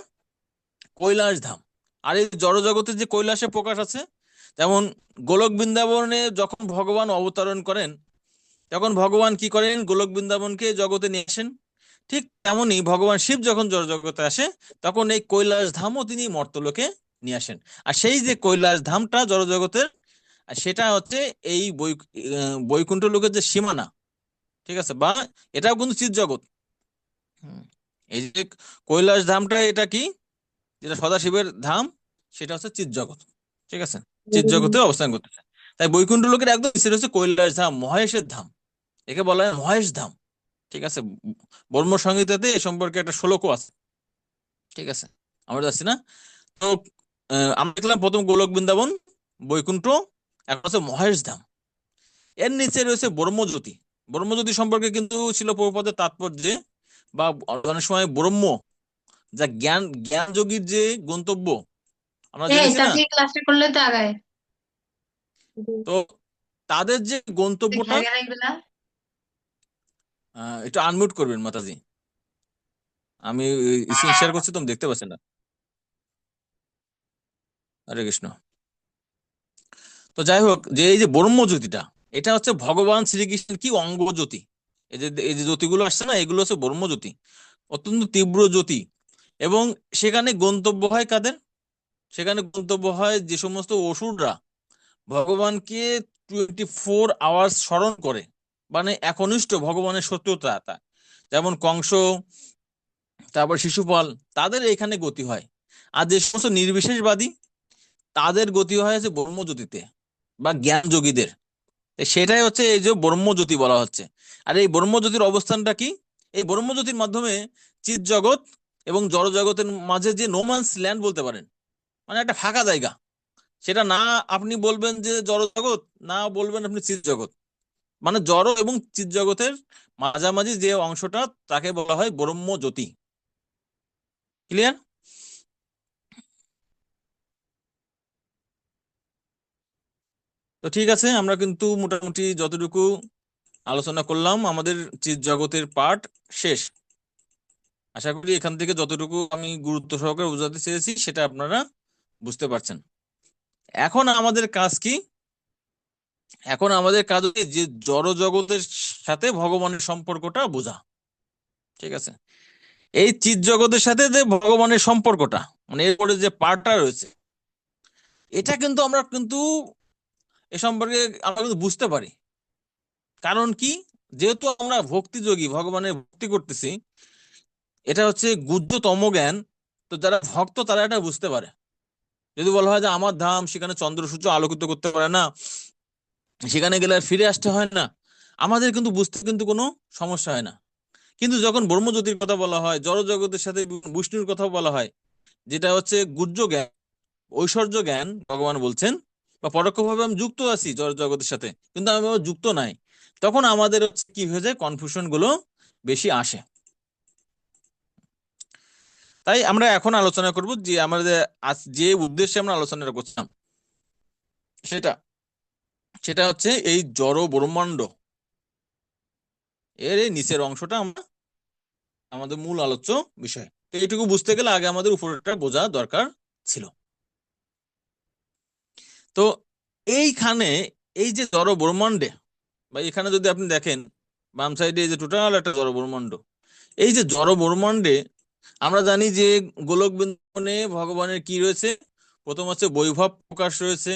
কৈলাস ধাম। আর এই জড়জগতের যে কৈলাসে প্রকাশ আছে, যেমন গোলক বৃন্দাবনে যখন ভগবান অবতরণ করেন তখন ভগবান কি করেন? গোলক বৃন্দাবনকে জগতে নিয়ে আসেন। ঠিক তেমনি ভগবান শিব যখন জড়জগতে আসে তখন এই কৈলাস ধামও তিনি মর্তলোকে নিয়ে আসেন। আর সেই যে কৈলাস ধামটা জড়জগতের, আর সেটা হচ্ছে এই বৈকুণ্ঠ লোকের যে সীমানা, ঠিক আছে, বা এটাও কিন্তু চিৎ জগৎ। এই যে কৈলাস ধামটা এটা কি, যেটা সদাশিবের ধাম, সেটা হচ্ছে চিৎ জগৎ, ঠিক আছে, চিৎ জগতে অবস্থান করতেছে। তাই বৈকুণ্ঠ লোকের একদম নিচে হচ্ছে কৈলাস ধাম, মহেশের ধাম, একে বলা হয় মহেশ ধাম, ঠিক আছে। ব্রহ্ম সংহিতাতে এ সম্পর্কে একটা শ্লোকও আছে, ঠিক আছে। আমরা যাচ্ছি না। তো আমরা দেখলাম প্রথম গোলক বৃন্দাবন, বৈকুণ্ঠ, এখন হচ্ছে মহেশ ধাম। এর নিচে রয়েছে ব্রহ্মজ্যোতি। ব্রহ্মজ্যোতি সম্পর্কে কিন্তু ছিল প্রভুপাদের তাৎপর্যে, বা অনেক সময় ব্রহ্ম, যা জ্ঞান জ্ঞান যোগীর যে গন্তব্য আমরা এই জেনেছি না। তাকে ক্লাসে করলে তো আগায় তো তাদের যে গন্তব্যটা, ঘাড়ে রাখবে না। একটু আনমিউট করবেন মাতাজি, আমি স্ক্রিন শেয়ার করছি, তুমি দেখতে পাচ্ছেন না। হরে কৃষ্ণ। তো যাই হোক, যে এই যে ব্রহ্মজ্যোতিটা, এটা হচ্ছে ভগবান শ্রীকৃষ্ণের কি অঙ্গ জ্যোতি। এই যে জ্যোতিগুলো আসছে না, এগুলো হচ্ছে ব্রহ্মজ্যোতি, অত্যন্ত তীব্র জ্যোতি। এবং সেখানে গন্তব্য হয় কাদের? সেখানে গন্তব্য হয় যে সমস্ত অসুররা ভগবানকে 24 আওয়ার্স স্মরণ করে, মানে একনিষ্ঠ ভগবানের সত্যতা, যেমন কংস, তারপর শিশুপাল, তাদের এখানে গতি হয়। আর যে সমস্ত নির্বিশেষবাদী, তাদের গতি হয় হচ্ছে ব্রহ্মজ্যোতিতে বা জ্ঞান যোগীদের। সেটাই হচ্ছে এই যে ব্রহ্মজ্যোতি বলা হচ্ছে। আর এই ব্রহ্মজ্যোতির অবস্থানটা কি? এই ব্রহ্মজ্যোতির মাধ্যমে চিৎ জগৎ এবং জড় জগতের মাঝে যে নোম্যান্স ল্যান্ড বলতে পারেন, মানে একটা ফাঁকা জায়গা, সেটা না আপনি বলবেন যে জড় জগৎ, না বলবেন আপনি চিৎ জগৎ, মানে জড় এবং চিৎ জগতের মাঝামাঝি যে অংশটা তাকে বলা হয় ব্রহ্মজ্যোতি। ক্লিয়ার? তো ঠিক আছে, আমরা কিন্তু মোটামুটি যতটুকু আলোচনা করলাম আমাদের চিৎ জগতের পার্ট শেষ। আশা করি এখান থেকে যতটুকু আমি গুরুত্ব সহকারে বোঝাতে চেয়েছি সেটা আপনারা বুঝতে পারছেন। এখন আমাদের কাজ কি? এখন আমাদের কাজ হচ্ছে যে জড় জগতের সাথে ভগবানের সম্পর্কটা বোঝা, ঠিক আছে। এই চিৎ জগতের সাথে যে ভগবানের সম্পর্কটা, মানে এরপরে যে পার্টটা রয়েছে, এটা কিন্তু আমরা কিন্তু এ সম্পর্কে আমরা কিন্তু বুঝতে পারি। কারণ কি? যেহেতু আমরা ভক্তি যোগী, ভগবানের ভক্তি করতেছি, এটা হচ্ছে গুহ্যতম জ্ঞান। তো যারা ভক্ত তারা এটা বুঝতে পারে। যদি বলা হয় যে আমার ধাম, সেখানে চন্দ্র সূর্য আলোকিত করতে পারে না, সেখানে গেলে আর ফিরে আসতে হয় না, আমাদের কিন্তু বুঝতে কিন্তু কোনো সমস্যা হয় না। কিন্তু যখন ব্রহ্মজ্যোতির কথা বলা হয়, জড় জগতের সাথে বিষ্ণুর কথা বলা হয়, যেটা হচ্ছে গুহ্য জ্ঞান, ঐশ্বর্য জ্ঞান, ভগবান বলছেন, বা পরোক্ষভাবে আমি যুক্ত আছি জড় জগতের সাথে কিন্তু আমি আবার যুক্ত নাই, তখন আমাদের হচ্ছে কি হয়ে যায়, কনফিউশন গুলো বেশি আসে। তাই আমরা এখন আলোচনা করব যে আমাদের যে উদ্দেশ্যে আমরা আলোচনা করছিলাম, সেটা সেটা হচ্ছে এই জড় ব্রহ্মাণ্ড এর এই নিচের অংশটা আমরা আমাদের মূল আলোচ্য বিষয়। তো এইটুকু বুঝতে গেলে আগে আমাদের উপরটা বোঝা দরকার ছিল। তো এইখানে এই যে জড় ব্রহ্মাণ্ডে, বা এখানে যদি আপনি দেখেন বাম সাইডে, এই যে টোটাল একটা জড় ব্রহ্মাণ্ড, এই যে জড় ব্রহ্মাণ্ডে আমরা জানি যে গোলক বৃন্দাবনে ভগবানের কি রয়েছে, প্রথম হচ্ছে বৈভব প্রকাশ রয়েছে,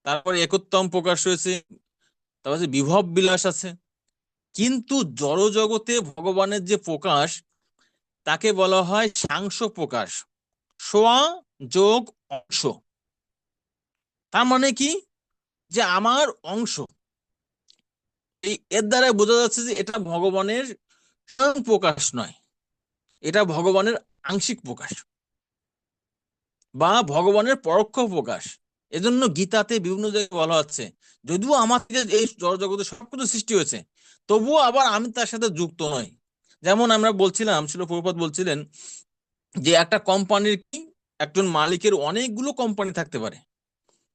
তারপরে একোত্তম প্রকাশ রয়েছে, তারপর হচ্ছে বিভব বিলাস আছে। কিন্তু জড় জগতে ভগবানের যে প্রকাশ, তাকে বলা হয় সাংস প্রকাশ, সোয়া যোগ অংশ। তার মানে কি, যে আমার অংশ। এর দ্বারা বোঝা যাচ্ছে যে এটা ভগবানের স্বয়ং প্রকাশ নয়, এটা ভগবানের আংশিক প্রকাশ বা ভগবানের পরোক্ষ প্রকাশ। এজন্য গীতাতে বিভিন্ন জায়গায় বলা হচ্ছে, যদিও আমার থেকে এই জগতে সবকিছু সৃষ্টি হয়েছে, তবুও আবার আমি তার সাথে যুক্ত নই। যেমন আমরা বলছিলাম, ছিল প্রভুপাদ বলছিলেন যে একটা কোম্পানির কি, একজন মালিকের অনেকগুলো কোম্পানি থাকতে পারে,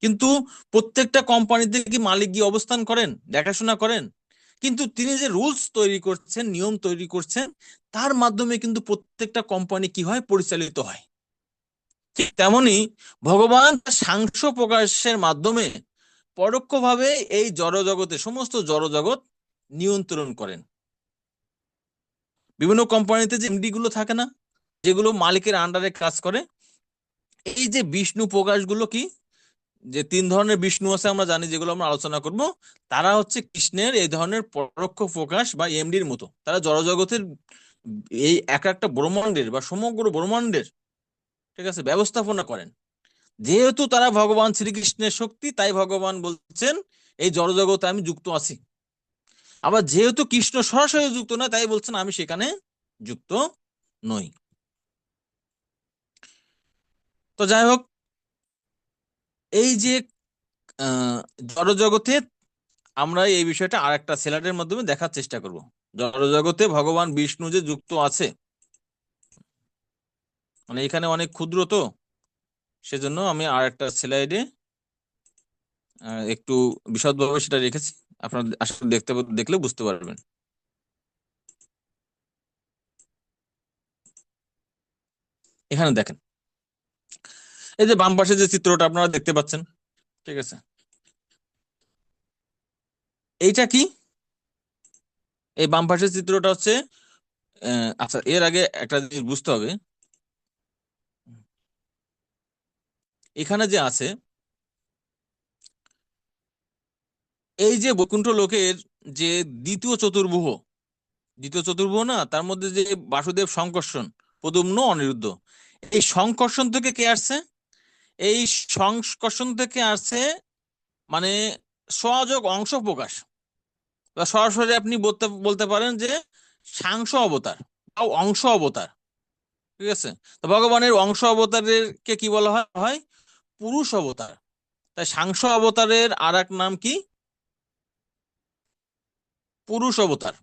কিন্তু প্রত্যেকটা কোম্পানিতে কি মালিক গিয়ে অবস্থান করেন, দেখাশোনা করেন? কিন্তু তিনি যে রুলস তৈরি করছেন, নিয়ম তৈরি করছেন, তার মাধ্যমে কিন্তু প্রত্যেকটা কোম্পানি কি হয়, পরিচালিত হয়। ঠিক তেমনি ভগবান তার সাংস প্রকাশের মাধ্যমে পরোক্ষভাবে এই জড় জগতে, সমস্ত জড় জগৎ নিয়ন্ত্রণ করেন। বিভিন্ন কোম্পানিতে যে এমডি গুলো থাকে না, যেগুলো মালিকের আন্ডারে কাজ করে, এই যে বিষ্ণু প্রকাশগুলো কি, যে তিন ধরনের বিষ্ণু আছে আমরা জানি, যেগুলো আমরা আলোচনা করব, তারা হচ্ছে কৃষ্ণের এই ধরনের পরোক্ষ প্রকাশ বা এমডির মতো। তারা জড়জগতের এই এক একটা ব্রহ্মাণ্ডের বা সমগ্র ব্রহ্মাণ্ডের, ঠিক আছে, ব্যবস্থাপনা করেন। যেহেতু তারা ভগবান শ্রীকৃষ্ণের শক্তি, তাই ভগবান বলছেন এই জড়জগতে আমি যুক্ত আছি। আবার যেহেতু কৃষ্ণ সরাসরি যুক্ত নয়, তাই বলছেন আমি সেখানে যুক্ত নই। তো যাই হোক, এই যে জড়জগতে আমরা এই বিষয়টা আর একটা স্লাইডের মাধ্যমে দেখার চেষ্টা করব। জড়জগতে ভগবান বিষ্ণু যে যুক্ত আছে, মানে এখানে অনেক ক্ষুদ্র, তো সেজন্য আমি আর একটা স্লাইডে একটু বিশদভাবে সেটা রেখেছি। আপনারা আসলে দেখলে বুঝতে পারবেন। এখানে দেখেন, এই যে বাম পাশে যে চিত্রটা আপনারা দেখতে পাচ্ছেন, ঠিক আছে, এইটা কি, এই বাম পাশের চিত্রটা হচ্ছে আচ্ছা, এর আগে একটা জিনিস বুঝতে হবে। এখানে যে আছে, এই যে বৈকুণ্ঠ লোকের যে দ্বিতীয় চতুর্ভুজ, দ্বিতীয় চতুর্ভুজ না, তার মধ্যে যে বাসুদেব, সংকর্ষণ, প্রদ্যুম্ন, অনিরুদ্ধ, এই সংকর্ষণ থেকে কে আসছে? এই সংকর্ষণ থেকে আসছে, মানে সহযোগ অংশ প্রকাশ, বা সরাসরি আপনি বলতে বলতে পারেন যে সাংস অবতার বা অংশ অবতার। ঠিক আছে, তো ভগবানের অংশ অবতারের কে কি বলা হয় হয় পুরুষ অবতার। তাই সাংস অবতারের আর এক নাম কি? পুরুষ অবতার।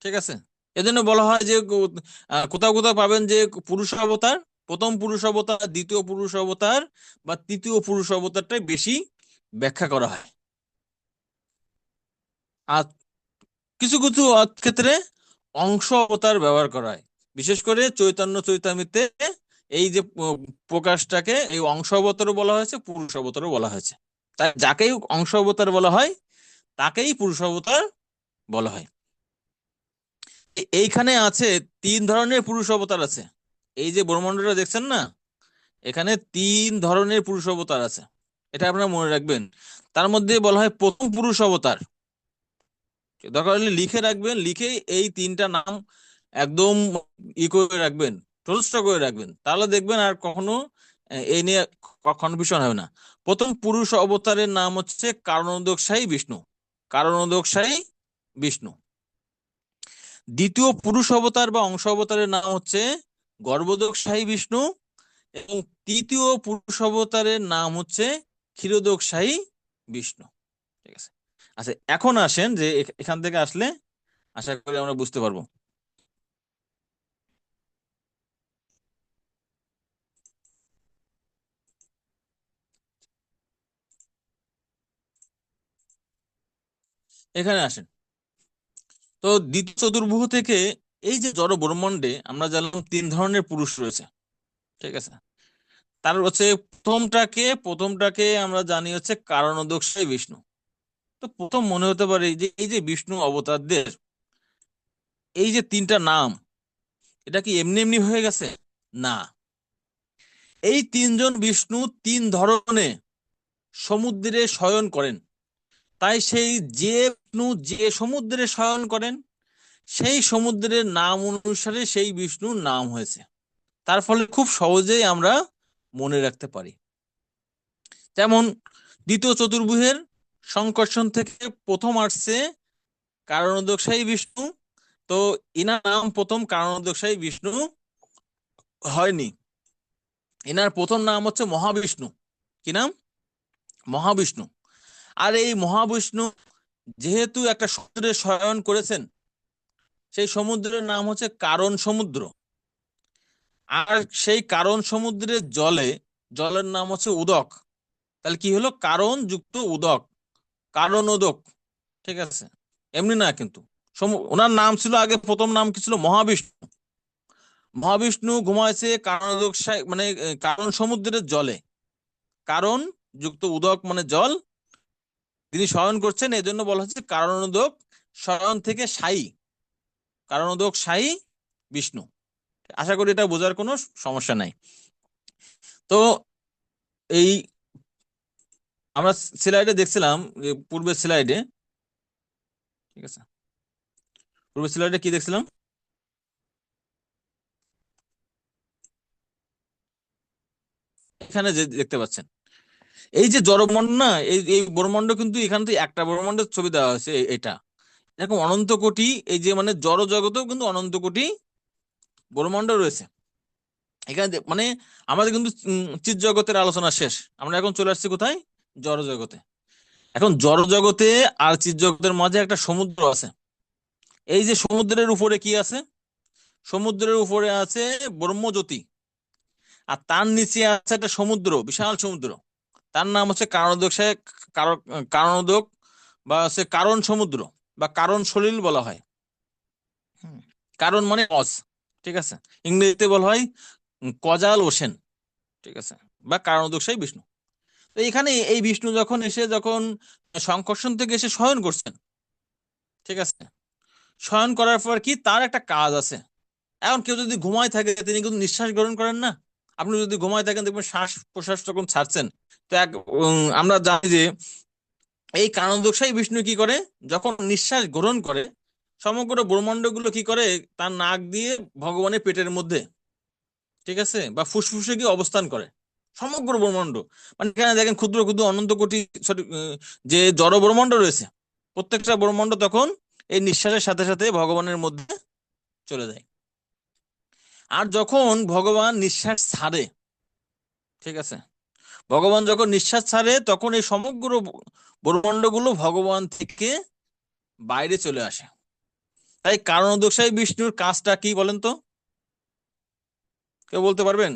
ঠিক আছে, এজন্য বলা হয় যে কোথাও কোথাও পাবেন যে পুরুষ অবতার, প্রথম পুরুষ অবতার, দ্বিতীয় পুরুষ অবতার বা তৃতীয় পুরুষ অবতারটাই বেশি ব্যাখ্যা করা হয়। আর কিছু কিছু ক্ষেত্রে অংশ অবতার ব্যবহার করা হয়। বিশেষ করে চৈতন্য চৈতামৃতে এই যে প্রকাশটাকে এই অংশ অবতারও বলা হয়েছে, পুরুষ অবতারও বলা হয়েছে। তাই যাকেই অংশ অবতার বলা হয়, তাকেই পুরুষ অবতার বলা হয়। এইখানে আছে তিন ধরনের পুরুষ অবতার আছে। এই যে ব্রহ্মাণ্ডটা দেখছেন না, এখানে তিন ধরনের পুরুষ অবতার আছে, এটা আপনারা মনে রাখবেন। তার মধ্যে বলা হয় প্রথম পুরুষ অবতার, দরকার হলে লিখে রাখবেন, লিখে এই তিনটা নাম একদম করে রাখবেন, টলস্ট করে রাখবেন, তাহলে দেখবেন আর কখনো এই নিয়ে কনফিউশন হবে না। প্রথম পুরুষ অবতারের নাম হচ্ছে কারণোদকশায়ী বিষ্ণু, কারণোদকশায়ী বিষ্ণু। দ্বিতীয় পুরুষ অবতার বা অংশ অবতারের নাম হচ্ছে গর্ভোদকশায়ী বিষ্ণু। এবং তৃতীয় পুরুষ অবতারের নাম হচ্ছে ক্ষীরোদকশায়ী বিষ্ণু। ঠিক আছে। আচ্ছা, এখন আসেন যে এখান থেকে আসলে আশা করি আমরা বুঝতে পারবো। এখানে আসেন। তো দ্বিতীয় চতুর্ভুজ থেকে এই যে জড় ব্রহ্মাণ্ডে আমরা জানলাম তিন ধরনের পুরুষ রয়েছে। ঠিক আছে। তার হচ্ছে প্রথমটাকে আমরা জানি হচ্ছে কারণোদকশায়ী বিষ্ণু। তো প্রথম মনে হতে পারে যে এই যে বিষ্ণু অবতারদের এই যে তিনটা নাম, এটা কি এমনি এমনি হয়ে গেছে? না, এই তিনজন বিষ্ণু তিন ধরনে সমুদ্রে শয়ন করেন। তাই সেই যে বিষ্ণু যে সমুদ্রে শয়ন করেন সেই সমুদ্রের নাম অনুসারে সেই বিষ্ণুর নাম হয়েছে। তার ফলে খুব সহজেই আমরা মনে রাখতে পারি। যেমন দ্বিতীয় চতুর্ভুজের সংকর্ষণ থেকে প্রথম আসছে কারণোদকশায়ী বিষ্ণু। তো ইনার নাম প্রথম কারণোদকশায়ী বিষ্ণু হয়নি, এনার প্রথম নাম হচ্ছে মহাবিষ্ণু। কি নাম? মহাবিষ্ণু। আর এই মহাবিষ্ণু যেহেতু একটা সমুদ্রে শয়ন করেছেন, সেই সমুদ্রের নাম হচ্ছে কারণ সমুদ্র। আর সেই কারণ সমুদ্রের জলের নাম হচ্ছে উদক। তাহলে কি হলো? কারণ যুক্ত উদক, কারণ উদক। ঠিক আছে। এমনি না কিন্তু, ওনার নাম ছিল আগে, প্রথম নাম কি ছিল? মহাবিষ্ণু। মহাবিষ্ণু ঘুমাইছে কারণ মানে কারণ সমুদ্রের জলে, কারণ যুক্ত উদক মানে জল, তিনি শয়ন করছেন, এই জন্য বলা হচ্ছে কারণোদক। শয়ন থেকে সায়ী, কারণোদক সায়ী বিষ্ণু। আশা করি এটা বোঝার কোনো সমস্যা নাই। তো এই আমরা স্লাইডে দেখছিলাম, পূর্বের স্লাইডে, ঠিক আছে, পূর্বের স্লাইডে কি দেখছিলাম? এখানে যে দেখতে পাচ্ছেন এই যে জড়মন্ড না, এই এই ব্রহ্মাণ্ড, কিন্তু এখান থেকে একটা ব্রহ্মাণ্ডের ছবি দেওয়া হয়েছে এটা। এরকম অনন্ত কোটি, এই যে মানে জড় জগতেও কিন্তু অনন্ত কোটি ব্রহ্মাণ্ড রয়েছে। এখানে মানে আমাদের কিন্তু চিৎ জগতের আলোচনা শেষ, আমরা এখন চলে আসছি কোথায়? জড় জগতে। এখন জড় জগতে আর চিৎ জগতের মাঝে একটা সমুদ্র আছে। এই যে সমুদ্রের উপরে কি আছে? সমুদ্রের উপরে আছে ব্রহ্মজ্যোতি। আর তার নিচে আছে একটা সমুদ্র, বিশাল সমুদ্র, তার নাম হচ্ছে কারণোদক। কারণোদক বা হচ্ছে কারণ সমুদ্র বা কারণ সলিল বলা হয়। হুম। কারণ মানে কজ। ঠিক আছে। ইংরেজিতে বলা হয় কজাল ওশেন। ঠিক আছে। বা কারণোদকশায়ী বিষ্ণু। তো এখানে এই বিষ্ণু যখন সংকর্ষণ থেকে এসে শয়ন করছেন, ঠিক আছে, শয়ন করার পর কি তার একটা কাজ আছে। এখন কেউ যদি ঘুমায় থাকে তিনি কিন্তু নিঃশ্বাস গ্রহণ করেন না। আপনি যদি ঘুমায় থাকেন দেখবেন শ্বাস প্রশ্বাস যখন ছাড়ছেন, তো আমরা জানি যে এই কারণোদকশায়ী বিষ্ণু কি করে? যখন নিঃশ্বাস গ্রহণ করে, সমগ্র ব্রহ্মাণ্ড গুলো কি করে? তার নাক দিয়ে ভগবানের পেটের মধ্যে, ঠিক আছে, বা ফুসফুসে গিয়ে অবস্থান করে। সমগ্র ব্রহ্মাণ্ড, মানে এখানে দেখেন ক্ষুদ্র ক্ষুদ্র অনন্ত কোটি যে জড় ব্রহ্মাণ্ড রয়েছে, প্রত্যেকটা ব্রহ্মাণ্ড তখন এই নিঃশ্বাসের সাথে সাথে ভগবানের মধ্যে চলে যায়। আর যখন ভগবান নিঃশ্বাস ছাড়ে, ঠিক আছে, ভগবান যখন নিঃশ্বাস ছাড়ে তখন এই সমগ্র ব্রহ্মাণ্ড গুলো ভগবান থেকে বাইরে চলে আসে। তাই কারণোদকশায়ী বিষ্ণুর কাজটা কি বলেন তো? কেউ বলতে পারবেন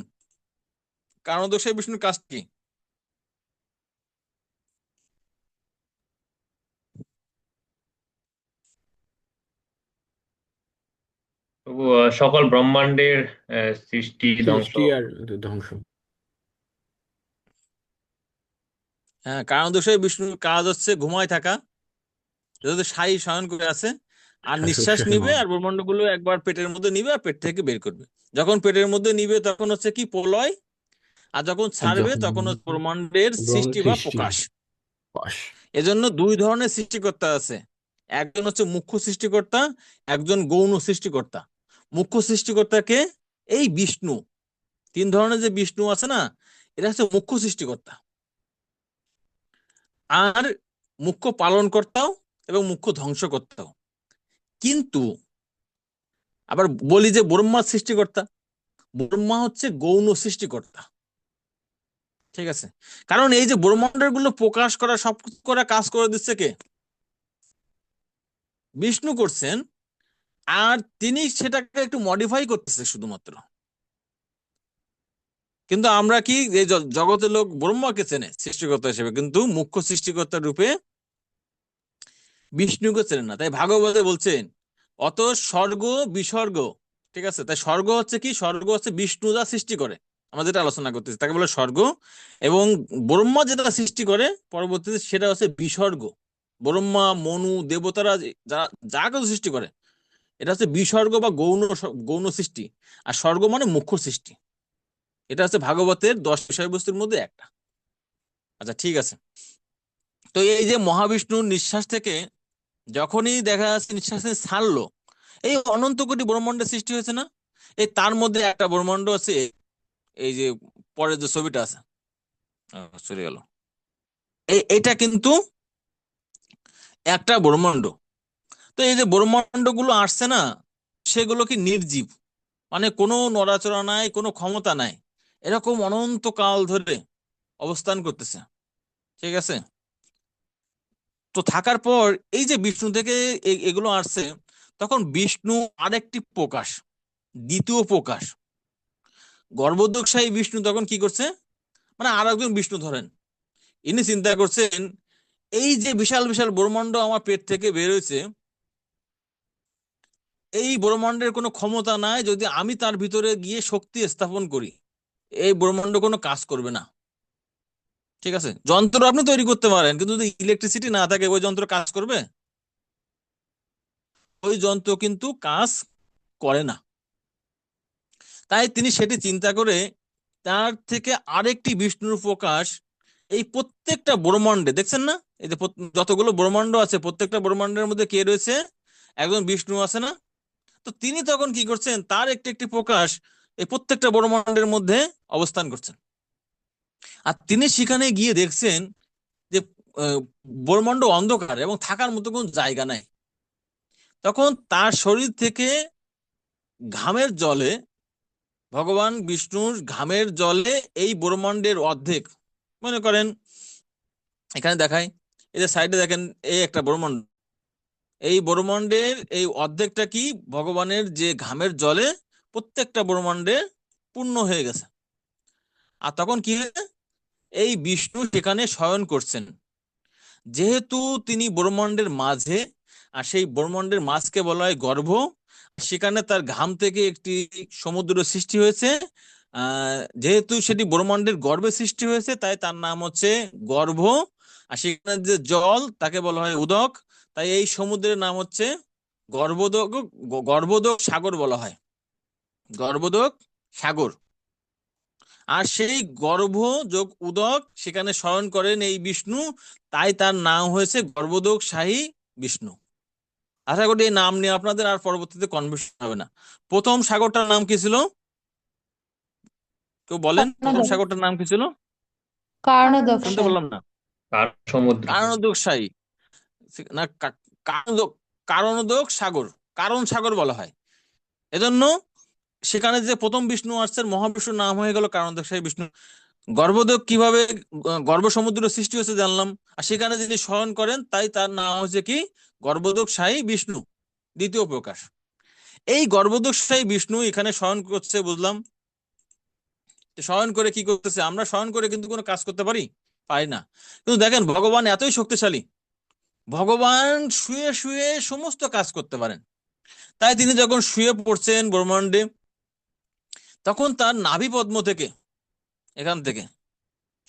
কারণোদকশায়ী বিষ্ণুর কাজ কি? তবু সকল ব্রহ্মাণ্ডের সৃষ্টি ধ্বংস। সৃষ্টি আর ধ্বংস। হ্যাঁ, কারণোদকশায়ী বিষ্ণুর কাজ হচ্ছে ঘুমায় থাকা, যেহেতু সাই শয়ন করে আছে, আর শ্বাস নিঃশ্বাস প্রশ্বাসের নিবে আর ব্রহ্মাণ্ড গুলো একবার পেটের মধ্যে নিবে আর পেট থেকে বের করবে। যখন পেটের মধ্যে নিবে তখন হচ্ছে কি প্রলয়, আর যখন আর ছাড়বে যখন তখন হচ্ছে ব্রহ্মাণ্ডের সৃষ্টি বা সৃষ্টি প্রকাশ। পাশ। এজন্য দুই ধরনের সৃষ্টিকর্তা আছে, একজন হচ্ছে মুখ্য সৃষ্টিকর্তা, একজন গৌণ সৃষ্টিকর্তা। মুখ্য সৃষ্টিকর্তাকে এই বিষ্ণু, 3 ধরনের যে বিষ্ণু আছে না, এটা হচ্ছে মুখ্য সৃষ্টিকর্তা, আর মুখ্য পালনকর্তাও এবং মুখ্য ধ্বংসকর্তাও। কিন্তু আবার বলি যে ব্রহ্মা সৃষ্টিকর্তা, ব্রহ্মা হচ্ছে গৌণ সৃষ্টিকর্তা। ঠিক আছে, কারণ এই যে ব্রহ্মাণ্ডের গুলো প্রকাশ করা, সব করা কাজ করে দিচ্ছে কে? বিষ্ণু করছেন, আর তিনি সেটাকে একটু মডিফাই করতেছে শুধুমাত্র। কিন্তু আমরা কি এই জগতের লোক ব্রহ্মাকে চেনে সৃষ্টিকর্তা হিসেবে, কিন্তু মুখ্য সৃষ্টিকর্তার রূপে বিষ্ণুকে চেনে না। তাই ভাগবতে বলছেন অত স্বর্গ বিসর্গ। ঠিক আছে, তাই স্বর্গ হচ্ছে কি? স্বর্গ হচ্ছে বিষ্ণু যা সৃষ্টি করে, আমরা যেটা আলোচনা করতেছি তাকে বলে স্বর্গ। এবং ব্রহ্মা যেটা সৃষ্টি করে পরবর্তীতে সেটা হচ্ছে বিসর্গ। ব্রহ্মা, মনু, দেবতারা যা যা কিছু সৃষ্টি করে এটা হচ্ছে বিসর্গ বা গৌণ গৌণ সৃষ্টি। আর স্বর্গ মানে মুখ্য সৃষ্টি। এটা হচ্ছে ভাগবতের 10 বিষয়বস্তুর মধ্যে একটা। আচ্ছা ঠিক আছে, তো এই যে মহাবিষ্ণুর নিঃশ্বাস থেকে যখনই দেখা যাচ্ছে নিঃশ্বাস নিয়ে ছাড়লো, এই অনন্ত কোটি ব্রহ্মাণ্ডের সৃষ্টি হয়েছে না? এই তার মধ্যে একটা ব্রহ্মাণ্ড আছে, এই যে পরের যে ছবিটা আছে, চলে গেল, এটা কিন্তু একটা ব্রহ্মাণ্ড। তো এই যে ব্রহ্মাণ্ড গুলো আসছে না, সেগুলো কি নির্জীব, মানে কোনো নড়াচড়া নাই, কোনো ক্ষমতা নাই, এরকম অনন্তকাল ধরে অবস্থান করতেছে। ঠিক আছে, তো থাকার পর এই যে বিষ্ণু থেকে এগুলো আসছে, তখন বিষ্ণু আরেকটি প্রকাশ, দ্বিতীয় প্রকাশ, গর্ভোদকশাহী বিষ্ণু তখন কি করছে, মানে আর একজন বিষ্ণু ধরেন, ইনি চিন্তা করছেন এই যে বিশাল বিশাল ব্রহ্মাণ্ড আমার পেট থেকে বের হয়েছে, এই ব্রহ্মাণ্ডের কোনো ক্ষমতা নাই, যদি আমি তার ভিতরে গিয়ে শক্তি স্থাপন করি এই ব্রহ্মাণ্ড কোনো কাজ করবে না। ঠিক আছে, যন্ত্র আপনি তৈরি করতে পারেন, কিন্তু যদি ইলেকট্রিসিটি না থাকে ওই যন্ত্র কাজ করবে? ওই যন্ত্র কিন্তু কাজ করে না। তাই তিনি সেটি চিন্তা করে তার থেকে আরেকটি বিষ্ণুর প্রকাশ এই প্রত্যেকটা ব্রহ্মাণ্ডে, দেখছেন না এই যে যতগুলো ব্রহ্মাণ্ড আছে প্রত্যেকটা ব্রহ্মাণ্ডের মধ্যে কে রয়েছে? একজন বিষ্ণু আছে না? তো তিনি তখন কি করছেন, তার একটি একটি প্রকাশ এই প্রত্যেকটা ব্রহ্মাণ্ডের মধ্যে অবস্থান করছেন। আর তিনি সেখানে গিয়ে দেখছেন যে আহ, ব্রহ্মাণ্ড অন্ধকার এবং থাকার মতো কোনো জায়গা নাই। তখন তার শরীর থেকে ঘামের জলে, ভগবান বিষ্ণুর ঘামের জলে এই ব্রহ্মাণ্ডের অর্ধেক, মনে করেন এখানে দেখায়, এই যে সাইডে দেখেন এই একটা ব্রহ্মাণ্ড, এই ব্রহ্মাণ্ডের এই অর্ধেকটা কি ভগবানের যে ঘামের জলে প্রত্যেকটা ব্রহ্মাণ্ডে পূর্ণ হয়ে গেছে। আর তখন কি হয়েছে, এই বিষ্ণু সেখানে শয়ন করছেন। যেহেতু তিনি ব্রহ্মাণ্ডের মাঝে, আর সেই ব্রহ্মাণ্ডের মাঝকে বলা হয় গর্ভ, সেখানে তার ঘাম থেকে একটি সমুদ্র সৃষ্টি হয়েছে। যেহেতু সেটি ব্রহ্মাণ্ডের গর্ভে সৃষ্টি হয়েছে তাই তার নাম হচ্ছে গর্ভ। আর সেখানে যে জল তাকে বলা হয় উদক। তাই এই সমুদ্রের নাম হচ্ছে গর্ভোদক, গর্ভোদক সাগর বলা হয়, গর্ভোদক সাগর। আর সেই গর্ভ যোগ উদক সেখানে শয়ন করেন এই বিষ্ণু, তাই তার নাম হয়েছে গর্ভোদক শাহী বিষ্ণু। আশা করি এই নাম নিয়ে আপনাদের আর পরবর্তীতে কনফিউশন হবে না। প্রথম সাগরটার নাম কি ছিল? কেউ বলেন, প্রথম কারণোদক। সাগরটার নাম কি ছিল? শুনতে কারণোদকশায়ী। বললাম না। কার সমুদ্র। কারণোদক শাহী না, কারণোদক, কারণোদক সাগর, কারণ সাগর বলা হয়। এজন্য সেখানে যে প্রথম বিষ্ণু আসছেন মহাবিষ্ণুর নাম হয়ে গেল কারণোদক শাহী বিষ্ণু। গর্ভোদক কিভাবে গর্ভ সমুদ্র সৃষ্টি হয়েছে জানলাম, আর সেখানে যিনি শয়ন করেন তাই তার নাম হচ্ছে কি গর্ভোদক শাহী বিষ্ণু, দ্বিতীয় প্রকাশ। এই গর্ভোদক শাহী বিষ্ণু এখানে শয়ন করছে বুঝলাম। শয়ন করে কি করতেছে? আমরা শয়ন করে কিন্তু কোনো কাজ করতে পারি না। কিন্তু দেখেন ভগবান এতই শক্তিশালী, ভগবান শুয়ে শুয়ে সমস্ত কাজ করতে পারেন। তাই তিনি যখন শুয়ে পড়ছেন ব্রহ্মাণ্ডে, তখন তার নাভি পদ্ম থেকে, এখান থেকে